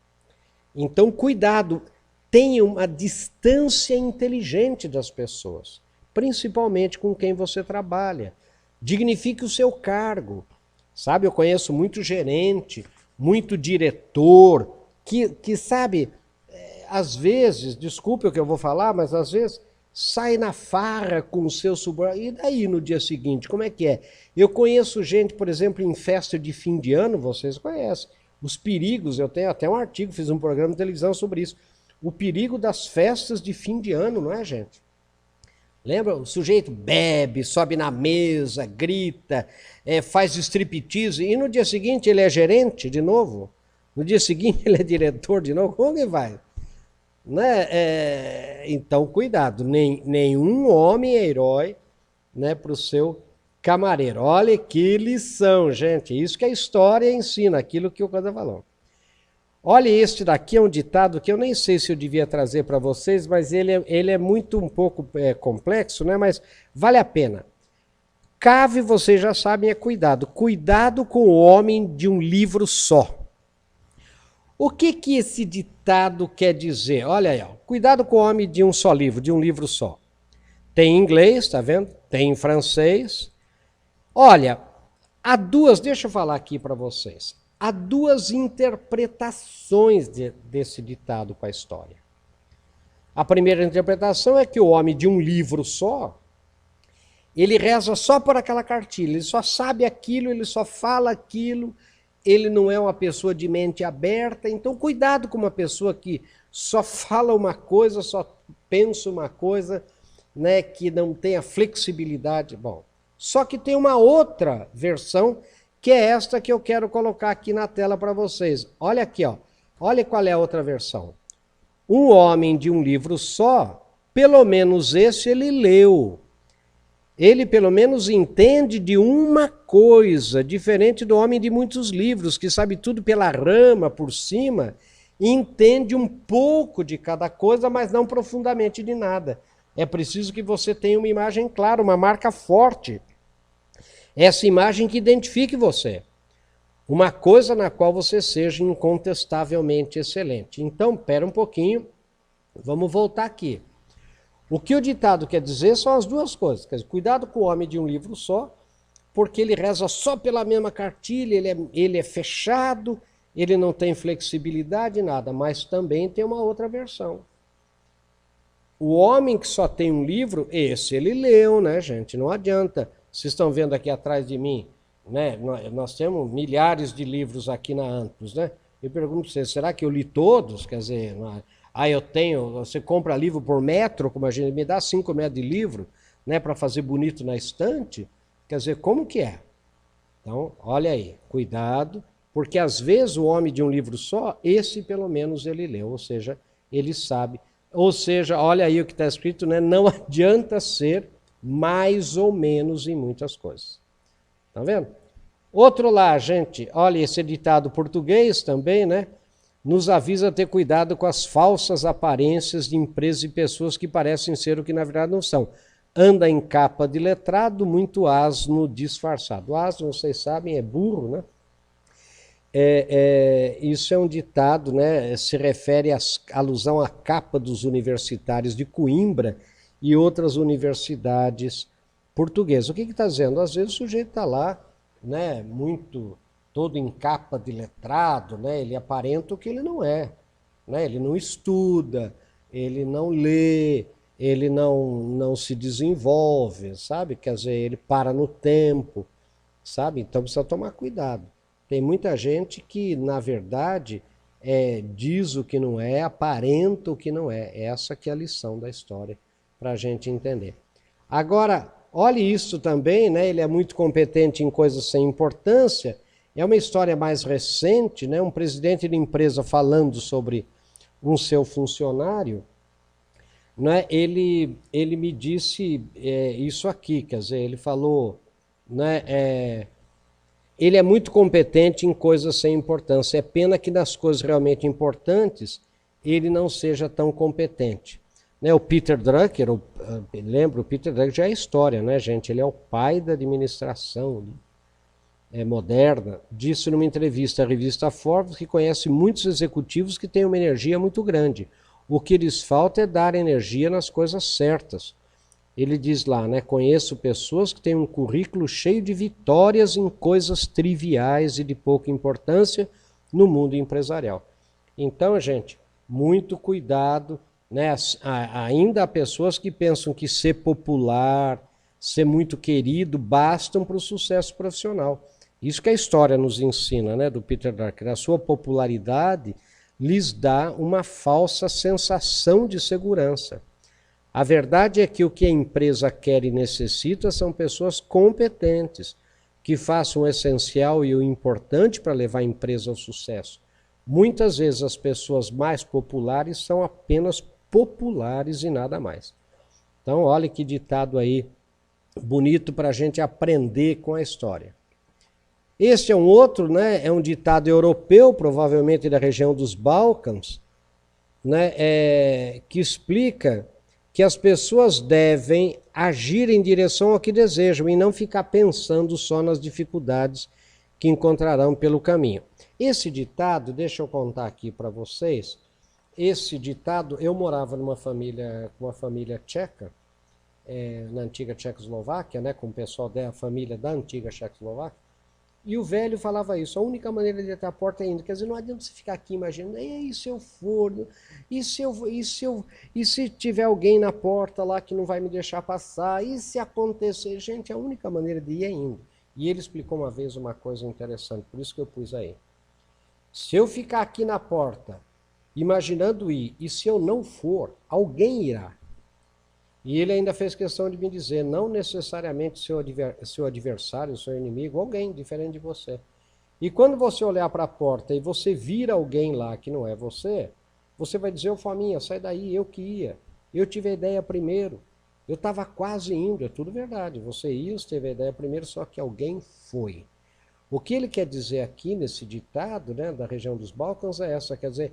Então cuidado, tenha uma distância inteligente das pessoas, principalmente com quem você trabalha. Dignifique o seu cargo. Sabe, eu conheço muito gerente, muito diretor, que sabe, às vezes, desculpe o que eu vou falar, mas às vezes sai na farra com o seu subordinado. E daí no dia seguinte, como é que é? Eu conheço gente, por exemplo, em festa de fim de ano, vocês conhecem, os perigos, eu tenho até um artigo, fiz um programa de televisão sobre isso, o perigo das festas de fim de ano, não é, gente? Lembra? O sujeito bebe, sobe na mesa, grita, faz striptease, e no dia seguinte ele é gerente de novo? No dia seguinte ele é diretor de novo? Como que vai? Né? Então, cuidado, nenhum homem é herói, né, para o seu camareiro. Olha que lição, gente. Isso que a história ensina, aquilo que o Coda falou. Olha, este daqui é um ditado que eu nem sei se eu devia trazer para vocês, mas ele é muito um pouco complexo, né? Mas vale a pena. Cave, vocês já sabem, é cuidado. Cuidado com o homem de um livro só. O que esse ditado quer dizer? Olha aí, ó. Cuidado com o homem de um só livro, de um livro só. Tem em inglês, tá vendo? Tem em francês. Olha, há duas, deixa eu falar aqui para vocês. Há duas interpretações desse ditado com a história. A primeira interpretação é que o homem de um livro só, ele reza só por aquela cartilha, ele só sabe aquilo, ele só fala aquilo, ele não é uma pessoa de mente aberta. Então cuidado com uma pessoa que só fala uma coisa, só pensa uma coisa, né, que não tem a flexibilidade. Bom, só que tem uma outra versão, que é esta que eu quero colocar aqui na tela para vocês. Olha aqui, ó. Olha qual é a outra versão. Um homem de um livro só, pelo menos esse ele leu. Ele pelo menos entende de uma coisa, diferente do homem de muitos livros, que sabe tudo pela rama, por cima, e entende um pouco de cada coisa, mas não profundamente de nada. É preciso que você tenha uma imagem clara, uma marca forte. Essa imagem que identifique você. Uma coisa na qual você seja incontestavelmente excelente. Então, espera um pouquinho, vamos voltar aqui. O que o ditado quer dizer são as duas coisas. Quer dizer, cuidado com o homem de um livro só, porque ele reza só pela mesma cartilha, ele é fechado, ele não tem flexibilidade, nada. Mas também tem uma outra versão. O homem que só tem um livro, esse ele leu, né, gente? Não adianta. Vocês estão vendo aqui atrás de mim, né? Nós temos milhares de livros aqui na Amplos, né? Eu pergunto para vocês, será que eu li todos? Quer dizer, você compra livro por metro, como a gente me dá 5 metros de livro, né, para fazer bonito na estante? Quer dizer, como que é? Então, olha aí, cuidado, porque às vezes o homem de um livro só, esse pelo menos ele leu, ou seja, ele sabe. Ou seja, olha aí o que está escrito, né? Não adianta ser mais ou menos em muitas coisas. Tá vendo? Outro lá, gente, olha, esse ditado português também, né? Nos avisa a ter cuidado com as falsas aparências de empresas e pessoas que parecem ser o que na verdade não são. Anda em capa de letrado, muito asno disfarçado. Asno, vocês sabem, é burro, né? Isso é um ditado, né? Se refere à alusão à capa dos universitários de Coimbra e outras universidades portuguesas. O que está dizendo? Às vezes o sujeito está lá, né, muito todo em capa de letrado, né, ele aparenta o que ele não é, né, ele não estuda, ele não lê, ele não se desenvolve, sabe? Quer dizer, ele para no tempo, sabe? Então precisa tomar cuidado. Tem muita gente que, na verdade, diz o que não é, aparenta o que não é. Essa que é a lição da história, para a gente entender. Agora, olhe isso também, né? Ele é muito competente em coisas sem importância. É uma história mais recente, né? Um presidente de empresa falando sobre um seu funcionário, né? Ele me disse isso aqui, quer dizer, ele falou, né? Ele é muito competente em coisas sem importância. É pena que nas coisas realmente importantes ele não seja tão competente. Né, o Peter Drucker, lembra, o Peter Drucker já é história, né, gente? Ele é o pai da administração moderna. Disse numa entrevista à revista Forbes que conhece muitos executivos que têm uma energia muito grande. O que lhes falta é dar energia nas coisas certas. Ele diz lá, né, conheço pessoas que têm um currículo cheio de vitórias em coisas triviais e de pouca importância no mundo empresarial. Então, gente, muito cuidado, né? Ainda há pessoas que pensam que ser popular, ser muito querido, bastam para o sucesso profissional. Isso que a história nos ensina, né, do Peter Drucker. A sua popularidade lhes dá uma falsa sensação de segurança. A verdade é que o que a empresa quer e necessita são pessoas competentes, que façam o essencial e o importante para levar a empresa ao sucesso. Muitas vezes as pessoas mais populares são apenas populares e nada mais. Então, olha que ditado aí bonito para a gente aprender com a história. Este é um outro, né? É um ditado europeu, provavelmente da região dos Balcãs, né? Que explica que as pessoas devem agir em direção ao que desejam e não ficar pensando só nas dificuldades que encontrarão pelo caminho. Esse ditado, deixa eu contar aqui para vocês, esse ditado, eu morava com uma família tcheca, na antiga Tchecoslováquia, né, com o pessoal da família da antiga Tchecoslováquia, e o velho falava isso, a única maneira de ir até a porta é indo. Quer dizer, não adianta você ficar aqui imaginando, e se eu for, e se tiver alguém na porta lá que não vai me deixar passar, e se acontecer? Gente, a única maneira de ir é indo. E ele explicou uma vez uma coisa interessante, por isso que eu pus aí. Se eu ficar aqui na porta, imaginando ir, e se eu não for, alguém irá. E ele ainda fez questão de me dizer, não necessariamente seu adversário, seu inimigo, alguém diferente de você. E quando você olhar para a porta e você vir alguém lá que não é você, você vai dizer, ô Fominha, sai daí, eu que ia. Eu tive a ideia primeiro. Eu estava quase indo, é tudo verdade. Você ia, você teve a ideia primeiro, só que alguém foi. O que ele quer dizer aqui nesse ditado, né, da região dos Balcãs é essa, quer dizer,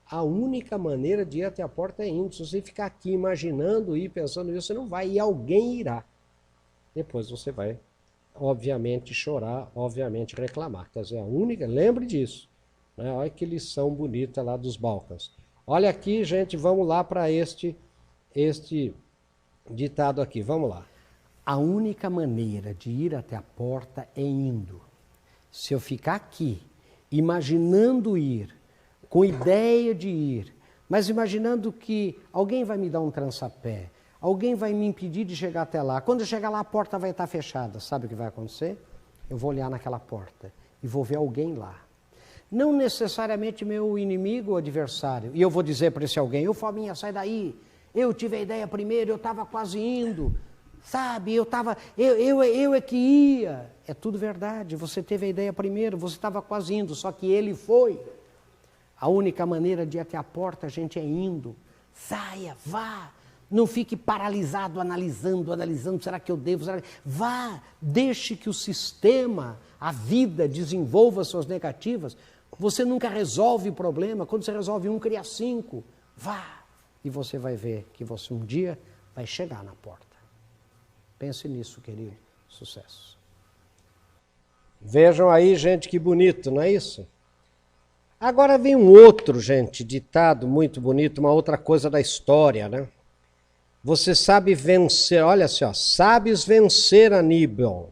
a única maneira de ir até a porta é indo. Se você ficar aqui imaginando e pensando nisso, você não vai, e alguém irá. Depois você vai, obviamente, chorar, obviamente, reclamar. Quer dizer, a única, lembre disso. Né? Olha que lição bonita lá dos Balcãs. Olha aqui, gente, vamos lá para este ditado aqui, vamos lá. A única maneira de ir até a porta é indo. Se eu ficar aqui, imaginando ir, com ideia de ir, mas imaginando que alguém vai me dar um trançapé, alguém vai me impedir de chegar até lá. Quando eu chegar lá, a porta vai estar fechada. Sabe o que vai acontecer? Eu vou olhar naquela porta e vou ver alguém lá. Não necessariamente meu inimigo ou adversário. E eu vou dizer para esse alguém, ô Fominha, sai daí. Eu tive a ideia primeiro, eu estava quase indo. Sabe, eu é que ia. É tudo verdade, você teve a ideia primeiro, você estava quase indo, só que ele foi. A única maneira de ir até a porta, gente, é indo. Saia, vá. Não fique paralisado, analisando, será que eu devo? Vá, deixe que o sistema, a vida, desenvolva suas negativas. Você nunca resolve o problema. Quando você resolve um, cria 5. Vá. E você vai ver que você um dia vai chegar na porta. Pense nisso, querido. Sucesso. Vejam aí, gente, que bonito, não é isso? Agora vem um outro, gente, ditado muito bonito, uma outra coisa da história, né? Você sabe vencer, olha só, sabes vencer, Aníbal.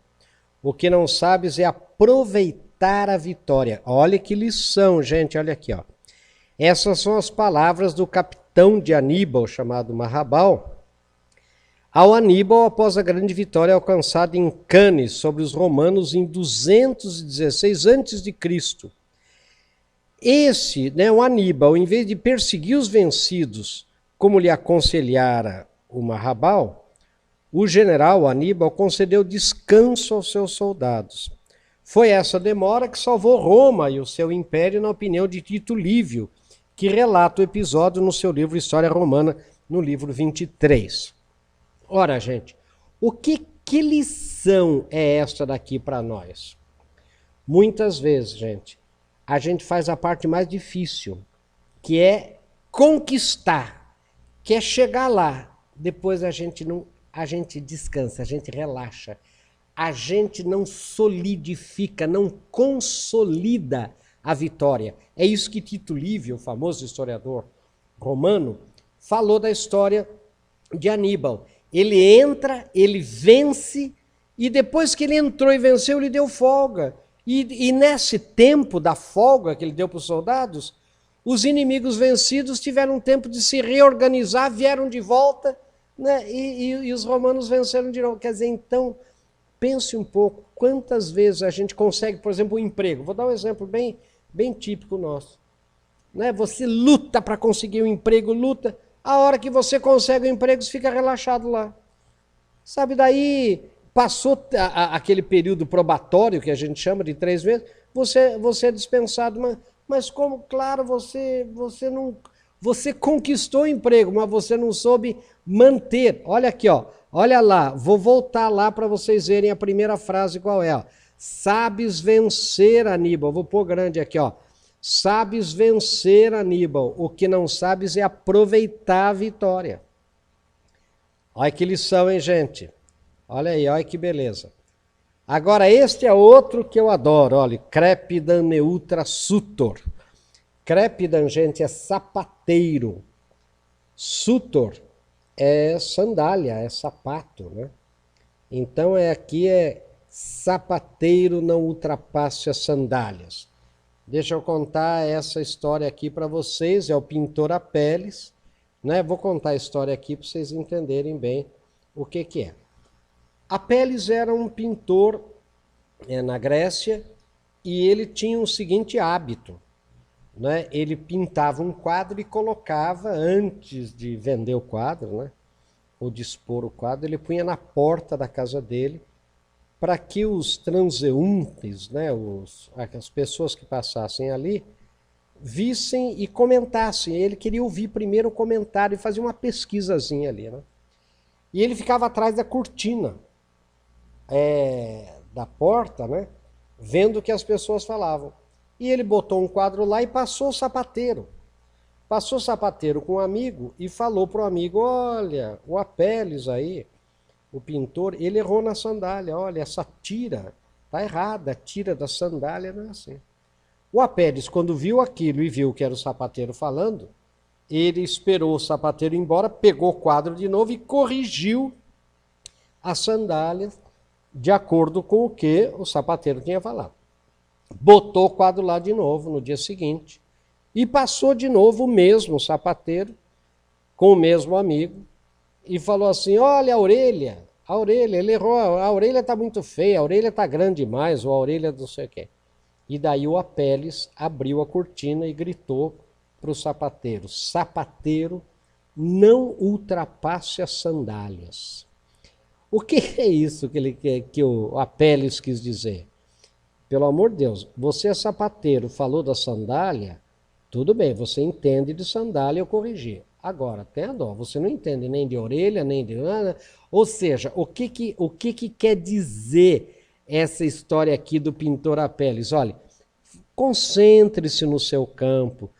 O que não sabes é aproveitar a vitória. Olha que lição, gente, olha aqui, ó. Essas são as palavras do capitão de Aníbal, chamado Marrabal, ao Aníbal após a grande vitória alcançada em Cannes sobre os romanos em 216 a.C. Esse, o Aníbal, em vez de perseguir os vencidos, como lhe aconselhara o Marrabal, o general Aníbal concedeu descanso aos seus soldados. Foi essa demora que salvou Roma e o seu império, na opinião de Tito Livio, que relata o episódio no seu livro História Romana, no livro 23. Ora, gente, que lição é esta daqui para nós? Muitas vezes, gente, a gente faz a parte mais difícil, que é conquistar, que é chegar lá. Depois a gente descansa, a gente relaxa, a gente não solidifica, não consolida a vitória. É isso que Tito Livio, o famoso historiador romano, falou da história de Aníbal. Ele entra, ele vence, e depois que ele entrou e venceu, ele deu folga. E nesse tempo da folga que ele deu para os soldados, os inimigos vencidos tiveram tempo de se reorganizar, vieram de volta, e os romanos venceram de novo. Quer dizer, então, pense um pouco, quantas vezes a gente consegue, por exemplo, um emprego. Vou dar um exemplo bem típico nosso. Você luta para conseguir um emprego, luta. A hora que você consegue o emprego, você fica relaxado lá. Sabe, daí passou aquele período probatório, que a gente chama de 3 meses, você é dispensado. Mas como, claro, você conquistou o emprego, mas você não soube manter. Olha aqui, ó. Olha lá, vou voltar lá para vocês verem a primeira frase qual é. Ó. Sabes vencer, Aníbal. Vou pôr grande aqui, ó. Sabes vencer, Aníbal. O que não sabes é aproveitar a vitória. Olha que lição, hein, gente? Olha aí, olha que beleza. Agora, este é outro que eu adoro. Olha, Crepidam neutra sutor. Crepidam, gente, é sapateiro. Sutor é sandália, é sapato, né? Então, aqui é sapateiro não ultrapasse as sandálias. Deixa eu contar essa história aqui para vocês. É o pintor Apelles, Vou contar a história aqui para vocês entenderem bem o que é. Apelles era um pintor na Grécia e ele tinha o seguinte hábito. Ele pintava um quadro e colocava, antes de vender o quadro, ou de expor o quadro, ele punha na porta da casa dele, para que os transeuntes, as pessoas que passassem ali, vissem e comentassem. Ele queria ouvir primeiro o comentário e fazer uma pesquisazinha ali. E ele ficava atrás da cortina da porta, vendo o que as pessoas falavam. E ele botou um quadro lá e passou o sapateiro. Passou o sapateiro com um amigo e falou para o amigo, olha, o Apelles aí, o pintor, ele errou na sandália. Olha, essa tira está errada, a tira da sandália não é assim. O Apelles, quando viu aquilo e viu que era o sapateiro falando, ele esperou o sapateiro ir embora, pegou o quadro de novo e corrigiu a sandália de acordo com o que o sapateiro tinha falado. Botou o quadro lá de novo no dia seguinte e passou de novo o mesmo sapateiro com o mesmo amigo e falou assim, olha a orelha, ele errou, a orelha está muito feia, a orelha está grande demais, ou a orelha não sei o quê. E daí o Apelles abriu a cortina e gritou para o sapateiro, sapateiro, não ultrapasse as sandálias. O que é isso que o Apelles quis dizer? Pelo amor de Deus, você é sapateiro, falou da sandália, tudo bem, você entende de sandália, eu corrigi. Agora, tenha dó, você não entende nem de orelha, nem de... Ou seja, o que quer dizer essa história aqui do pintor Apelles? Olha, concentre-se no seu campo,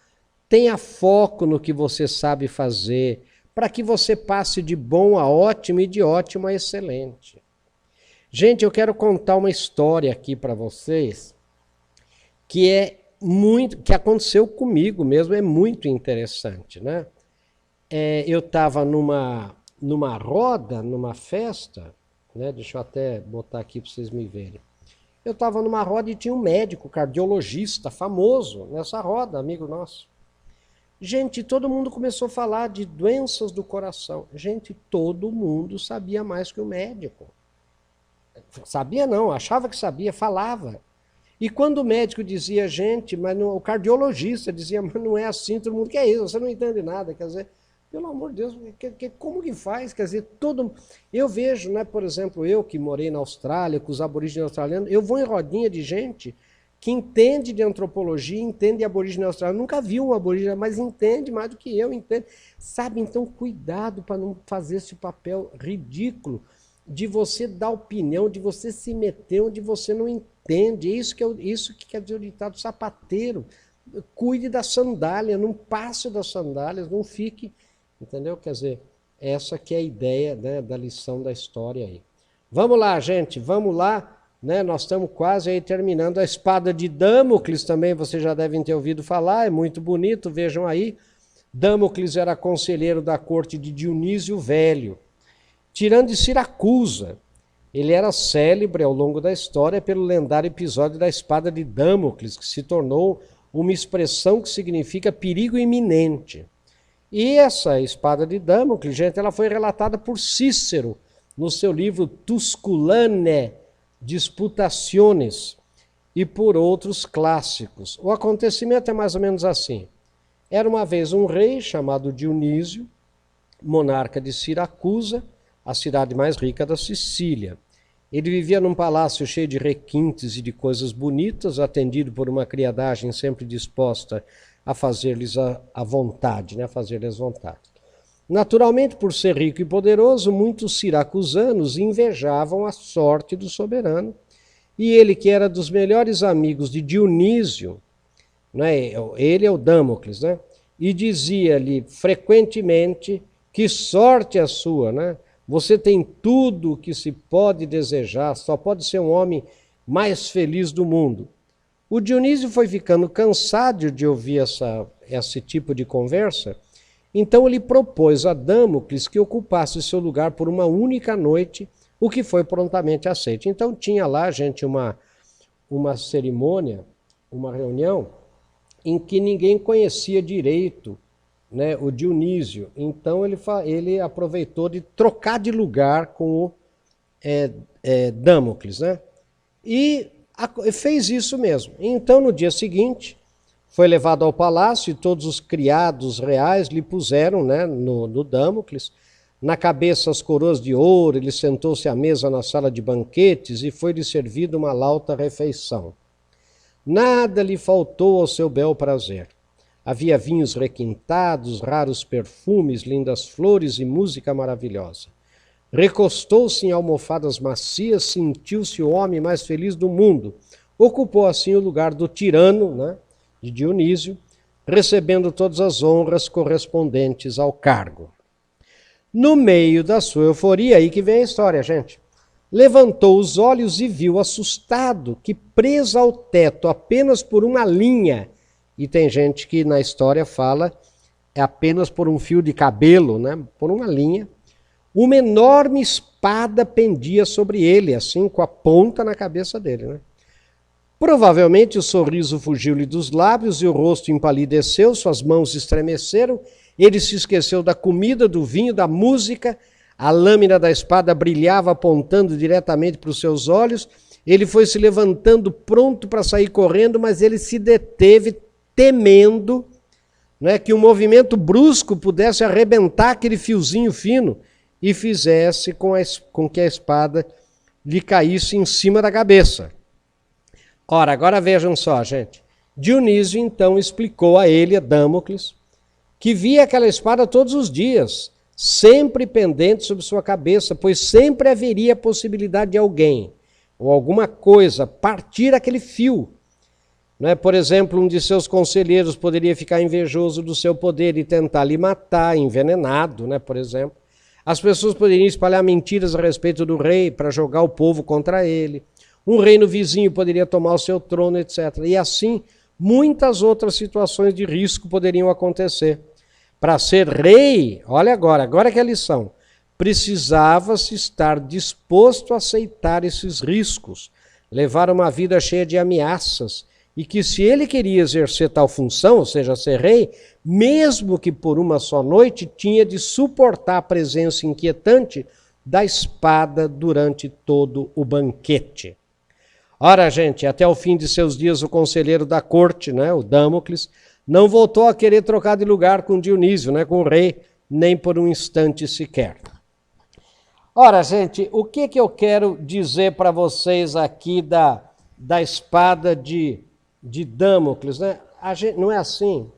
tenha foco no que você sabe fazer, para que você passe de bom a ótimo e de ótimo a excelente. Gente, eu quero contar uma história aqui para vocês que aconteceu comigo mesmo, é muito interessante, eu estava numa roda, numa festa, deixa eu até botar aqui para vocês me verem. Eu estava numa roda e tinha um médico cardiologista famoso nessa roda, amigo nosso. Gente, todo mundo começou a falar de doenças do coração. Gente, todo mundo sabia mais que o médico. Sabia não, achava que sabia, falava. E quando o médico dizia, gente, mas não, o cardiologista dizia, mas não é assim, todo mundo, que é isso, você não entende nada. Quer dizer, pelo amor de Deus, como que faz? Quer dizer, eu vejo, né, por exemplo, eu que morei na Austrália, com os aborígenes australianos, eu vou em rodinha de gente que entende de antropologia, entende de aborígene australiano, nunca viu um aborígene, mas entende mais do que eu, entende. Sabe, então cuidado para não fazer esse papel ridículo de você dar opinião, de você se meter onde você não entende. Isso que quer dizer o ditado sapateiro. Cuide da sandália, não passe das sandálias, não fique, entendeu? Quer dizer, essa que é a ideia, né, da lição da história aí. Vamos lá, gente, vamos lá. Né, nós estamos quase aí terminando. A espada de Damocles também, vocês já devem ter ouvido falar, é muito bonito, vejam aí. Damocles era conselheiro da corte de Dionísio Velho, tirando de Siracusa. Ele era célebre ao longo da história pelo lendário episódio da espada de Damocles, que se tornou uma expressão que significa perigo iminente. E essa espada de Damocles, gente, ela foi relatada por Cícero no seu livro Tusculanae Disputationes e por outros clássicos. O acontecimento é mais ou menos assim. Era uma vez um rei chamado Dionísio, monarca de Siracusa, a cidade mais rica da Sicília. Ele vivia num palácio cheio de requintes e de coisas bonitas, atendido por uma criadagem sempre disposta a fazer-lhes a vontade, né? A fazer-lhes vontade. Naturalmente, por ser rico e poderoso, muitos siracusanos invejavam a sorte do soberano, e ele, que era dos melhores amigos de Dionísio, né, ele é o Damocles, né, e dizia-lhe frequentemente: que sorte a sua, né? Você tem tudo o que se pode desejar, só pode ser um homem mais feliz do mundo. O Dionísio foi ficando cansado de ouvir esse tipo de conversa. Então ele propôs a Damocles que ocupasse seu lugar por uma única noite, o que foi prontamente aceito. Então tinha lá, gente, uma cerimônia, uma reunião, em que ninguém conhecia direito, né, o Dionísio. Então ele aproveitou de trocar de lugar com o Damocles, né? E fez isso mesmo. Então no dia seguinte foi levado ao palácio e todos os criados reais lhe puseram, né, no Damocles, na cabeça as coroas de ouro. Ele sentou-se à mesa na sala de banquetes e foi-lhe servida uma lauta refeição. Nada lhe faltou ao seu bel prazer. Havia vinhos requintados, raros perfumes, lindas flores e música maravilhosa. Recostou-se em almofadas macias, sentiu-se o homem mais feliz do mundo. Ocupou assim o lugar do tirano, né, de Dionísio, recebendo todas as honras correspondentes ao cargo. No meio da sua euforia, aí que vem a história, gente, levantou os olhos e viu, assustado, que presa ao teto apenas por uma linha, e tem gente que na história fala é apenas por um fio de cabelo, né, por uma linha, uma enorme espada pendia sobre ele, assim, com a ponta na cabeça dele, né? Provavelmente o sorriso fugiu-lhe dos lábios e o rosto empalideceu, suas mãos estremeceram, ele se esqueceu da comida, do vinho, da música, a lâmina da espada brilhava apontando diretamente para os seus olhos, ele foi se levantando pronto para sair correndo, mas ele se deteve temendo, né, que um movimento brusco pudesse arrebentar aquele fiozinho fino e fizesse com que a espada lhe caísse em cima da cabeça. Ora, agora vejam só, gente. Dionísio então explicou a ele, a Damocles, que via aquela espada todos os dias, sempre pendente sobre sua cabeça, pois sempre haveria a possibilidade de alguém ou alguma coisa partir aquele fio. Não é? Por exemplo, um de seus conselheiros poderia ficar invejoso do seu poder e tentar lhe matar, envenenado, né, por exemplo. As pessoas poderiam espalhar mentiras a respeito do rei para jogar o povo contra ele. Um reino vizinho poderia tomar o seu trono, etc. E assim, muitas outras situações de risco poderiam acontecer. Para ser rei, olha agora que é a lição, precisava-se estar disposto a aceitar esses riscos, levar uma vida cheia de ameaças e que se ele queria exercer tal função, ou seja, ser rei, mesmo que por uma só noite, tinha de suportar a presença inquietante da espada durante todo o banquete. Ora, gente, até o fim de seus dias o conselheiro da corte, né, o Damocles, não voltou a querer trocar de lugar com Dionísio, né, com o rei, nem por um instante sequer. Ora, gente, o que eu quero dizer para vocês aqui da espada de Damocles, né? Não é assim.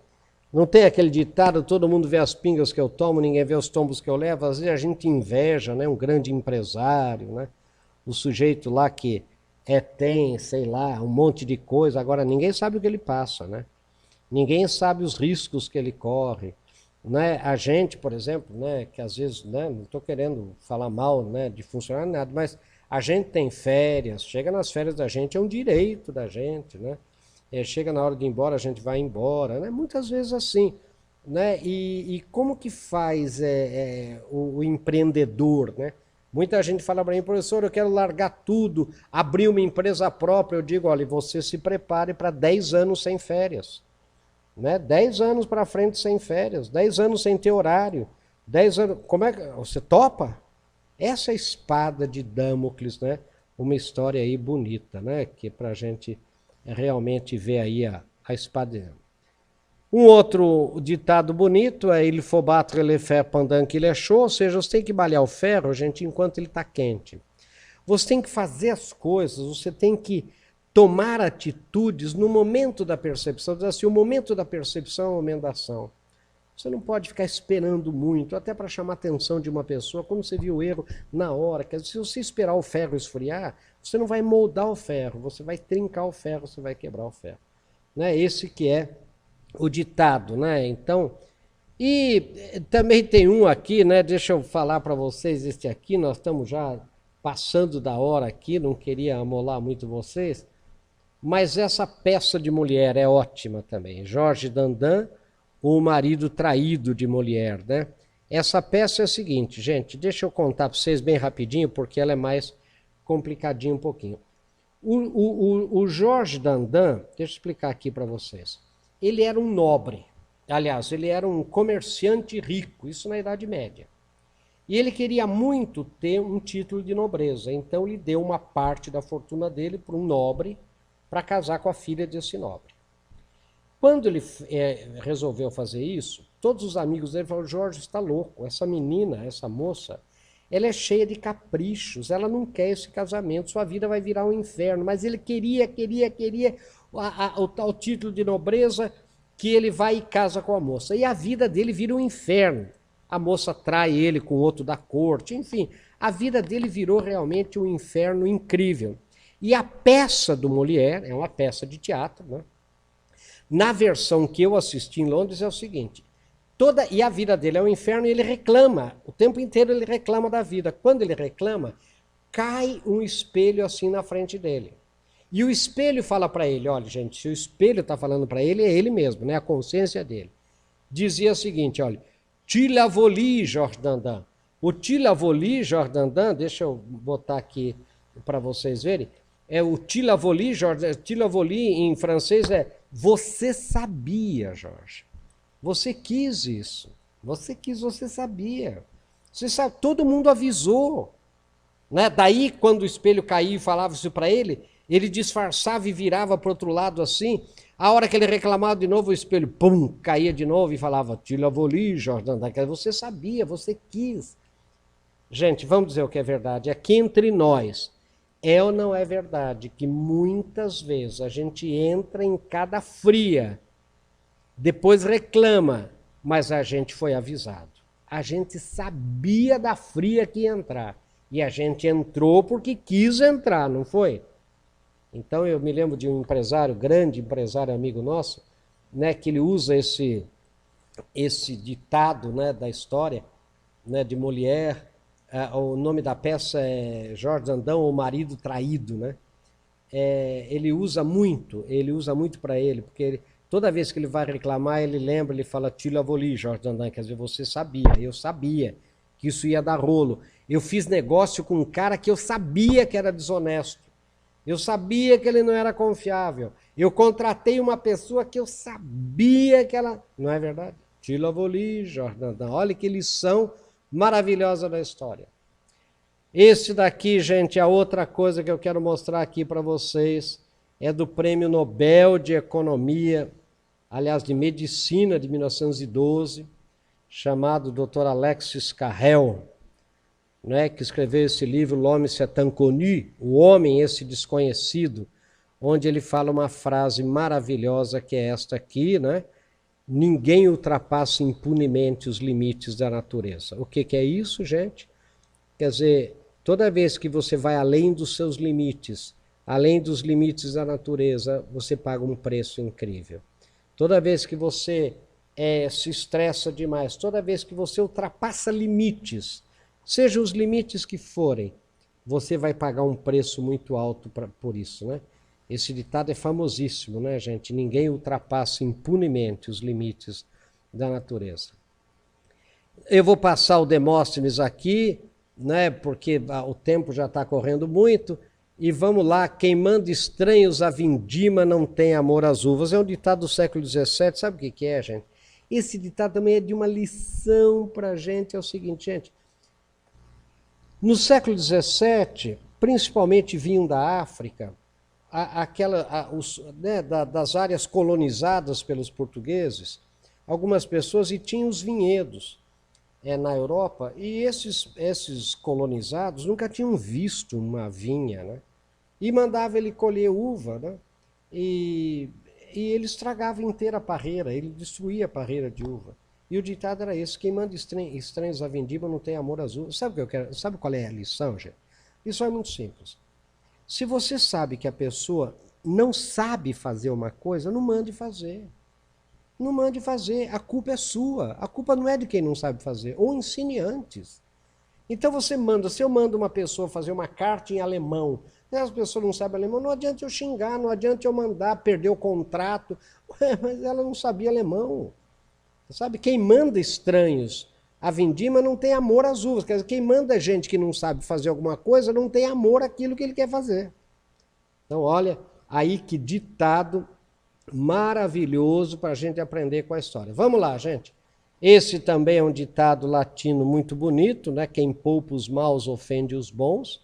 Não tem aquele ditado, todo mundo vê as pingas que eu tomo, ninguém vê os tombos que eu levo. Às vezes a gente inveja, né? Um grande empresário, né? O sujeito lá que tem, sei lá, um monte de coisa. Agora, ninguém sabe o que ele passa, né? Ninguém sabe os riscos que ele corre. Né? A gente, por exemplo, né, que às vezes, né, não estou querendo falar mal, né, de funcionário, nada, mas a gente tem férias, chega nas férias da gente, é um direito da gente, né? Chega na hora de ir embora, a gente vai embora, né? Muitas vezes assim. Né? E como que faz o empreendedor? Né? Muita gente fala para mim, professor, eu quero largar tudo, abrir uma empresa própria. Eu digo, olha, você se prepare para 10 anos sem férias. Né? 10 anos para frente sem férias, 10 anos sem ter horário, 10 anos. Como é que você topa? Essa espada de Damocles, né? Uma história aí bonita, né? Que para a gente realmente ver aí a espada. Um outro ditado bonito é il faut battre le fer pendant qu'il est chaud, ou seja, você tem que balhar o ferro, gente, enquanto ele está quente. Você tem que fazer as coisas, você tem que tomar atitudes no momento da percepção. Diz assim, o momento da percepção é o momento da ação. Você não pode ficar esperando muito, até para chamar a atenção de uma pessoa, como você viu o erro na hora. Quer dizer, se você esperar o ferro esfriar, você não vai moldar o ferro, você vai trincar o ferro, você vai quebrar o ferro. Né? Esse que é o ditado, né? Então, e também tem um aqui, né? Deixa eu falar para vocês este aqui, nós estamos já passando da hora aqui, não queria amolar muito vocês, mas essa peça de Molière é ótima também. Jorge Dandan, O Marido Traído de Molière, né? Essa peça é a seguinte, gente, deixa eu contar para vocês bem rapidinho, porque ela é mais complicadinha um pouquinho. O Jorge Dandan, deixa eu explicar aqui para vocês. Ele era um nobre, aliás, ele era um comerciante rico, isso na Idade Média. E ele queria muito ter um título de nobreza, então ele deu uma parte da fortuna dele para um nobre, para casar com a filha desse nobre. Quando ele resolveu fazer isso, todos os amigos dele falaram, Jorge, está louco, essa menina, essa moça, ela é cheia de caprichos, ela não quer esse casamento, sua vida vai virar um inferno. Mas ele queria o tal título de nobreza, que ele vai e casa com a moça. E a vida dele vira um inferno. A moça trai ele com outro da corte, enfim, a vida dele virou realmente um inferno incrível. E a peça do Molière, é uma peça de teatro, né? Na versão que eu assisti em Londres é o seguinte, e a vida dele é um inferno e ele reclama, o tempo inteiro ele reclama da vida. Quando ele reclama, cai um espelho assim na frente dele. E o espelho fala para ele, olha gente, se o espelho está falando para ele, é ele mesmo, né? A consciência dele. Dizia o seguinte, olha, tu la volis, Georges Dandan. O tu la volis, Georges Dandan, deixa eu botar aqui para vocês verem, o tu la volis, Georges, tu la volis em francês é você sabia, Jorge. Você quis isso. Você quis, você sabia. Você sabe, todo mundo avisou. Né? Daí, quando o espelho caía e falava isso para ele, ele disfarçava e virava para o outro lado assim. A hora que ele reclamava de novo, o espelho, pum, caía de novo e falava, tu la volis, Jorge Dandan. Você sabia, você quis. Gente, vamos dizer o que é verdade. Aqui entre nós, é ou não é verdade que muitas vezes a gente entra em cada fria, depois reclama, mas a gente foi avisado. A gente sabia da fria que ia entrar. E a gente entrou porque quis entrar, não foi? Então eu me lembro de um empresário, grande empresário amigo nosso, né, que ele usa esse ditado, né, da história, né, de Molière. O nome da peça é Jorge Dandan, O Marido Traído, né? Ele usa muito para ele, porque toda vez que ele vai reclamar, ele lembra, ele fala, tu la volis, Jorge Dandan, quer dizer, você sabia, eu sabia que isso ia dar rolo. Eu fiz negócio com um cara que eu sabia que era desonesto, eu sabia que ele não era confiável, Eu contratei uma pessoa que eu sabia que ela... Não é verdade? Tila Voli, Jordan, olha que lição maravilhosa da história. Esse daqui, gente, a outra coisa que eu quero mostrar aqui para vocês é do Prêmio Nobel de Economia, aliás, de Medicina de 1912, chamado Dr. Alexis Carrel, né, que escreveu esse livro, L'Homme c'est inconnu, o homem, esse desconhecido, onde ele fala uma frase maravilhosa que é esta aqui, né? Ninguém ultrapassa impunemente os limites da natureza. O que é isso, gente? Quer dizer, toda vez que você vai além dos seus limites, além dos limites da natureza, você paga um preço incrível. Toda vez que você se estressa demais, toda vez que você ultrapassa limites, seja os limites que forem, você vai pagar um preço muito alto por isso, né? Esse ditado é famosíssimo, né, gente? Ninguém ultrapassa impunemente os limites da natureza. Eu vou passar o Demóstenes aqui, né, porque o tempo já está correndo muito, e vamos lá, quem manda estranhos a vindima não tem amor às uvas. É um ditado do século XVII, sabe o que é, gente? Esse ditado também é de uma lição para a gente, é o seguinte, gente. No século XVII, principalmente vinham da África, das áreas colonizadas pelos portugueses, algumas pessoas, e tinham os vinhedos na Europa, e esses colonizados nunca tinham visto uma vinha, né? E mandava ele colher uva, né? E ele estragava inteira a parreira, ele destruía a parreira de uva. E o ditado era esse: quem manda estranhos à vindima não tem amor às uvas. Sabe o que eu quero? Sabe qual é a lição, gente? Isso é muito simples. Se você sabe que a pessoa não sabe fazer uma coisa, não mande fazer. Não mande fazer, a culpa é sua. A culpa não é de quem não sabe fazer, ou ensine antes. Então se eu mando uma pessoa fazer uma carta em alemão, e as pessoas não sabem alemão, não adianta eu xingar, não adianta eu mandar perder o contrato. Mas ela não sabia alemão. Sabe, quem manda estranhos à vindima não tem amor às uvas. Quer dizer, quem manda gente que não sabe fazer alguma coisa não tem amor àquilo que ele quer fazer. Então, olha, aí que ditado maravilhoso para a gente aprender com a história. Vamos lá, gente. Esse também é um ditado latino muito bonito, né? Quem poupa os maus ofende os bons.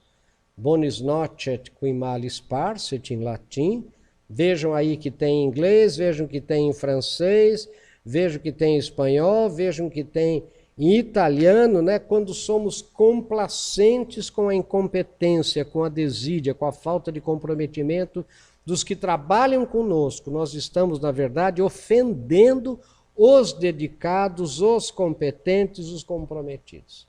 Bonis nocet qui malis parcet, em latim. Vejam aí que tem em inglês, vejam que tem em francês, vejam que tem em espanhol, vejam que tem em italiano, né? Quando somos complacentes com a incompetência, com a desídia, com a falta de comprometimento dos que trabalham conosco, nós estamos, na verdade, ofendendo os dedicados, os competentes, os comprometidos.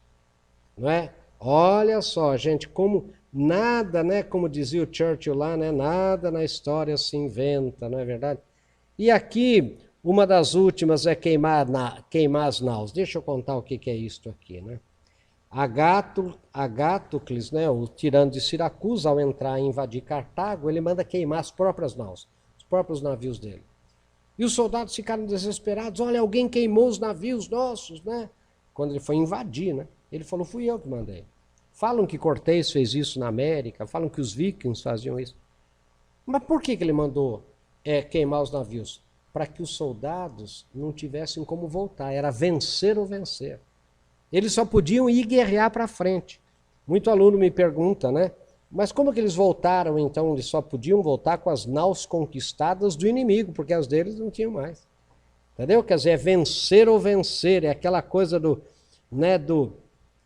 Não é? Olha só, gente, como nada, né? Como dizia o Churchill lá, né? Nada na história se inventa, não é verdade? E aqui, uma das últimas é queimar as naus. Deixa eu contar o que é isto aqui, né? Agatocles, né, o tirano de Siracusa, ao entrar e invadir Cartago, ele manda queimar as próprias naus, os próprios navios dele. E os soldados ficaram desesperados. Olha, alguém queimou os navios nossos, né? Quando ele foi invadir, né? Ele falou, fui eu que mandei. Falam que Cortés fez isso na América, falam que os vikings faziam isso. Mas por que ele mandou queimar os navios? Para que os soldados não tivessem como voltar. Era vencer ou vencer. Eles só podiam ir guerrear para frente. Muito aluno me pergunta, né? Mas como que eles voltaram, então? Eles só podiam voltar com as naus conquistadas do inimigo, porque as deles não tinham mais. Entendeu? Quer dizer, é vencer ou vencer. É aquela coisa do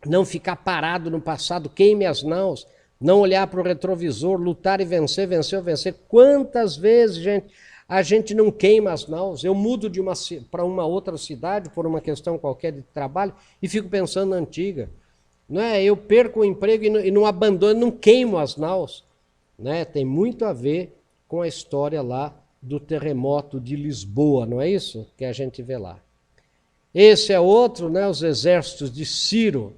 não ficar parado no passado, queime as naus, não olhar para o retrovisor, lutar e vencer, vencer ou vencer. Quantas vezes, gente, a gente não queima as naus? Eu mudo para uma outra cidade por uma questão qualquer de trabalho e fico pensando na antiga. Não é? Eu perco o emprego e não abandono, não queimo as naus. Né? Tem muito a ver com a história lá do terremoto de Lisboa, não é isso? Que a gente vê lá. Esse é outro, né? Os exércitos de Ciro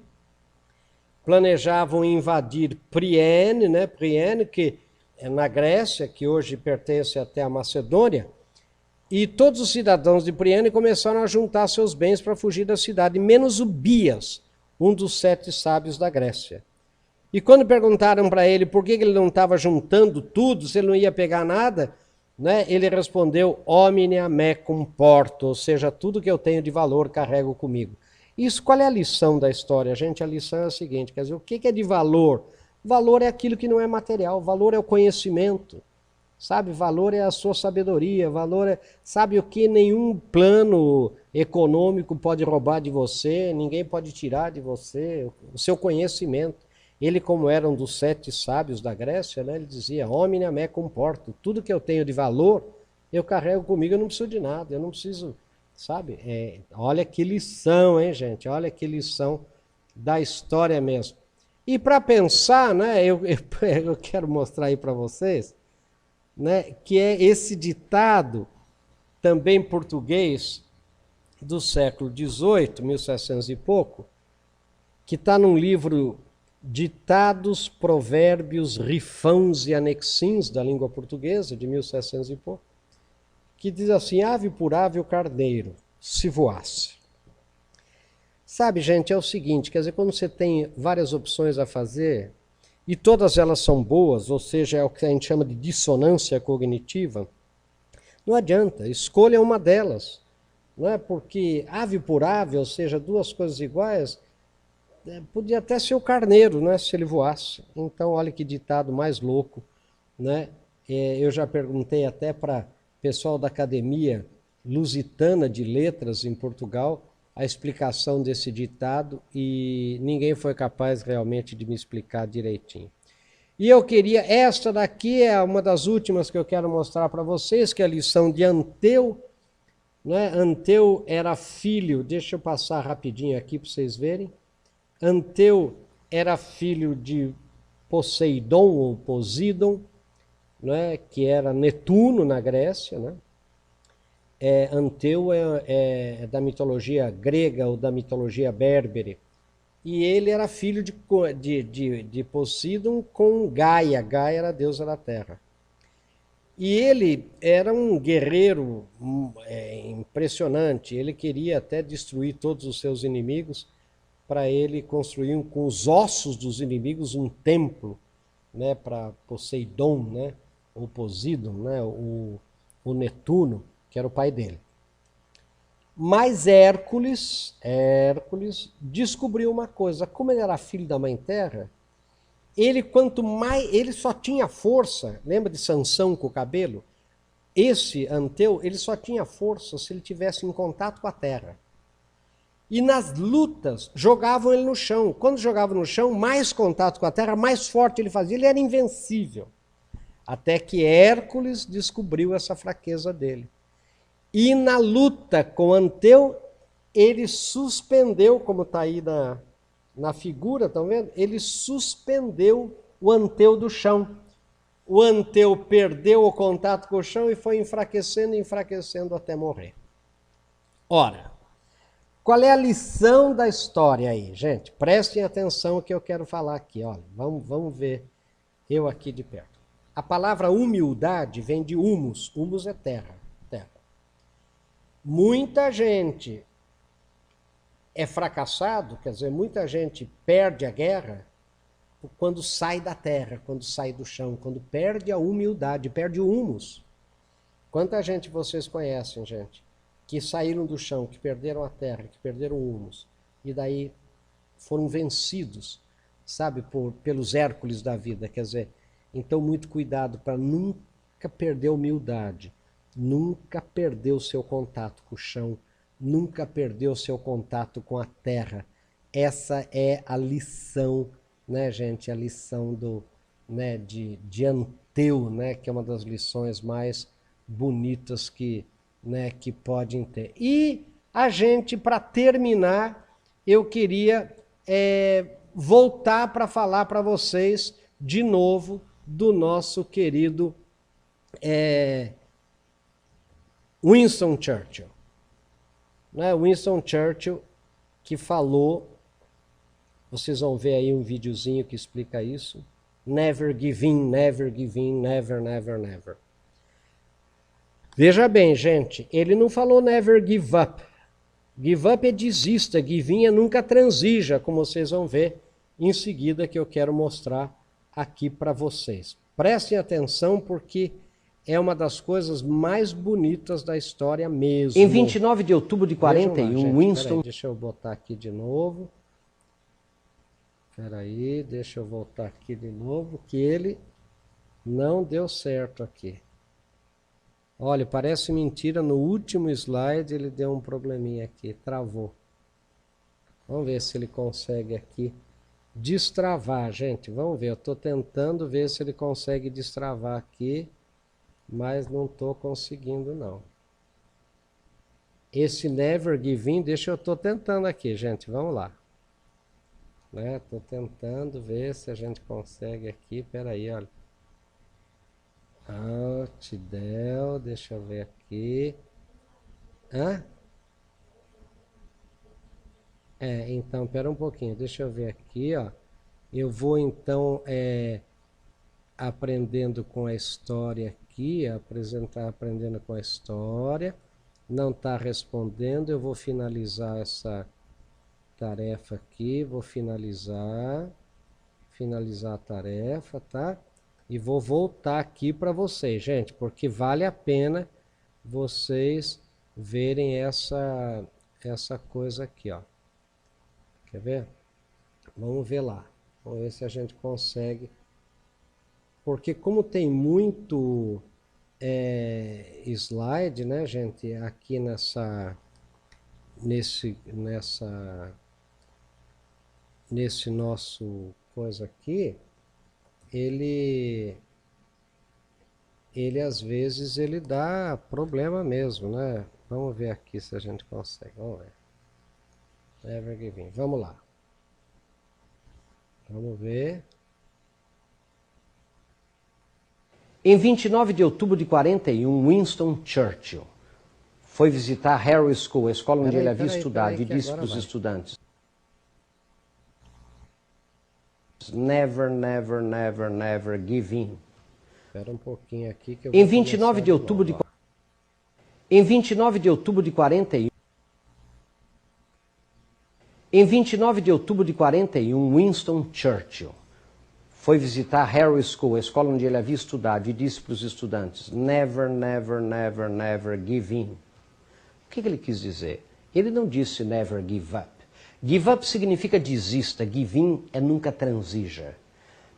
planejavam invadir Priene, né? Priene, que é na Grécia, que hoje pertence até a Macedônia, e todos os cidadãos de Priene começaram a juntar seus bens para fugir da cidade, menos o Bias, um dos 7 sábios da Grécia. E quando perguntaram para ele por que ele não estava juntando tudo, se ele não ia pegar nada, né? Ele respondeu, omnia me comporto, ou seja, tudo que eu tenho de valor carrego comigo. Isso, qual é a lição da história, gente? A lição é a seguinte, quer dizer, o que é de valor? Valor é aquilo que não é material, valor é o conhecimento, sabe? Valor é a sua sabedoria, valor é, sabe, o que nenhum plano econômico pode roubar de você, ninguém pode tirar de você, o seu conhecimento. Ele, como era um dos 7 sábios da Grécia, né, ele dizia, omnia me comporto, tudo que eu tenho de valor, eu carrego comigo, eu não preciso de nada, eu não preciso, sabe? Olha que lição, hein, gente? Olha que lição da história mesmo. E para pensar, né, eu quero mostrar aí para vocês, né, que é esse ditado, também português, do século XVIII, 1700 e pouco, que está num livro Ditados, Provérbios, Rifãos e Anexins, da língua portuguesa, de 1700 e pouco, que diz assim, ave por ave o carneiro, se voasse. Sabe, gente, é o seguinte, quer dizer, quando você tem várias opções a fazer, e todas elas são boas, ou seja, é o que a gente chama de dissonância cognitiva, não adianta, escolha uma delas. Não é? Porque ave por ave, ou seja, duas coisas iguais, podia até ser o carneiro, né, se ele voasse. Então, olha que ditado mais louco. Né? Eu já perguntei até para o pessoal da Academia Lusitana de Letras em Portugal a explicação desse ditado e ninguém foi capaz realmente de me explicar direitinho. E eu queria, esta daqui é uma das últimas que eu quero mostrar para vocês, que é a lição de Anteu. Né? Anteu era filho, deixa eu passar rapidinho aqui para vocês verem. Anteu era filho de Poseidon ou Posidon, né? Que era Netuno na Grécia. Né? Anteu é da mitologia grega ou da mitologia berbere. E ele era filho de Poseidon com Gaia. Gaia era a deusa da terra. E ele era um guerreiro impressionante. Ele queria até destruir todos os seus inimigos para ele construir com os ossos dos inimigos um templo, né, para Poseidon, né, ou Posidon, né, o Netuno, que era o pai dele. Mas Hércules descobriu uma coisa, como ele era filho da mãe terra, ele só tinha força, lembra de Sansão com o cabelo? Esse Anteu, ele só tinha força se ele tivesse em contato com a terra. E nas lutas, jogavam ele no chão. Quando jogavam no chão, mais contato com a terra, mais forte ele fazia, ele era invencível. Até que Hércules descobriu essa fraqueza dele. E na luta com Anteu, ele suspendeu, como está aí na figura, estão vendo? Ele suspendeu o Anteu do chão. O Anteu perdeu o contato com o chão e foi enfraquecendo até morrer. Ora, qual é a lição da história aí, gente? Prestem atenção ao que eu quero falar aqui. Olha, vamos ver eu aqui de perto. A palavra humildade vem de humus. Humus é terra. Muita gente é fracassado, quer dizer, muita gente perde a guerra quando sai da terra, quando sai do chão, quando perde a humildade, perde o humus. Quanta gente vocês conhecem, gente, que saíram do chão, que perderam a terra, que perderam o humus, e daí foram vencidos, sabe, pelos Hércules da vida, quer dizer, então muito cuidado para nunca perder a humildade, nunca perder o seu contato com o chão, nunca perder o seu contato com a terra. Essa é a lição, né, gente? A lição de Anteu, né, que é uma das lições mais bonitas que podem ter. E a gente, para terminar, eu queria voltar para falar para vocês de novo do nosso querido Winston Churchill. Né? Winston Churchill que falou, vocês vão ver aí um videozinho que explica isso, never give in, never give in, never, never, never. Veja bem, gente, ele não falou never give up. Give up é desista, give in é nunca transija, como vocês vão ver em seguida que eu quero mostrar aqui para vocês. Prestem atenção porque é uma das coisas mais bonitas da história mesmo. Em 29 de outubro de 41, gente, Winston... Peraí, deixa eu botar aqui de novo. Peraí, deixa eu voltar aqui de novo, que ele não deu certo aqui. Olha, parece mentira, no último slide ele deu um probleminha aqui, travou. Vamos ver se ele consegue aqui destravar, gente. Vamos ver, eu estou tentando ver se ele consegue destravar aqui, mas não estou conseguindo não. Esse Never Give In, eu estou tentando aqui, gente, vamos lá. Estou tentando ver se a gente consegue aqui, peraí, olha. Tidel, deixa eu ver aqui. Então, pera um pouquinho, deixa eu ver aqui, ó. Eu vou então aprendendo com a história aqui, aprendendo com a história. Não está respondendo, eu vou finalizar essa tarefa aqui, vou finalizar a tarefa, tá? E vou voltar aqui para vocês, gente, porque vale a pena vocês verem essa coisa aqui, ó. Quer ver? Vamos ver lá. Vamos ver se a gente consegue. Porque como tem muito slide, né, gente, aqui nesse nosso coisa aqui, ele às vezes ele dá problema mesmo, né? Vamos ver aqui se a gente consegue. Vamos ver. Never Give In. Vamos lá. Vamos ver. Em 29 de outubro de 41, Winston Churchill foi visitar a Harrow School, a escola onde ele havia estudado, e disse para os estudantes: Never, never, never, never give in. Espera um pouquinho aqui que eu Em 29 de outubro de 41, em 29 de outubro de 41, Winston Churchill foi visitar a Harrow School, a escola onde ele havia estudado, e disse para os estudantes: Never, never, never, never give in. O que ele quis dizer? Ele não disse never give up. Give up significa desista, give in é nunca transija.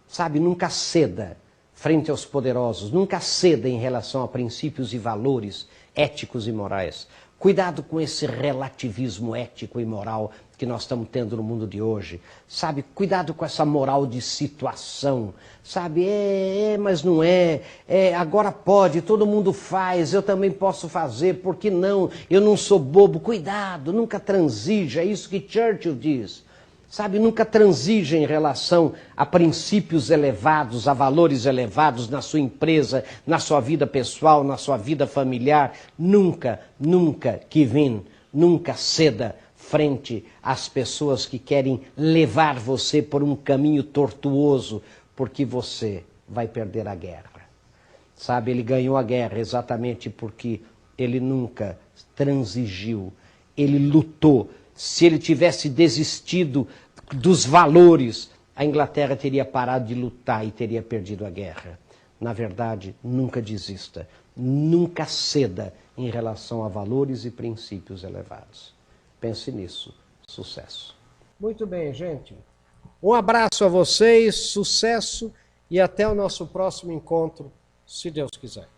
Sabe, nunca ceda frente aos poderosos, nunca ceda em relação a princípios e valores éticos e morais. Cuidado com esse relativismo ético e moral que nós estamos tendo no mundo de hoje. Sabe, cuidado com essa moral de situação. Sabe, mas não é, agora pode, todo mundo faz, eu também posso fazer, por que não? Eu não sou bobo. Cuidado, nunca transija, é isso que Churchill diz. Sabe, nunca transija em relação a princípios elevados, a valores elevados na sua empresa, na sua vida pessoal, na sua vida familiar. Nunca, nunca give in, nunca ceda frente às pessoas que querem levar você por um caminho tortuoso, porque você vai perder a guerra. Sabe, ele ganhou a guerra exatamente porque ele nunca transigiu, ele lutou. Se ele tivesse desistido dos valores, a Inglaterra teria parado de lutar e teria perdido a guerra. Na verdade, nunca desista, nunca ceda em relação a valores e princípios elevados. Pense nisso. Sucesso. Muito bem, gente. Um abraço a vocês, sucesso e até o nosso próximo encontro, se Deus quiser.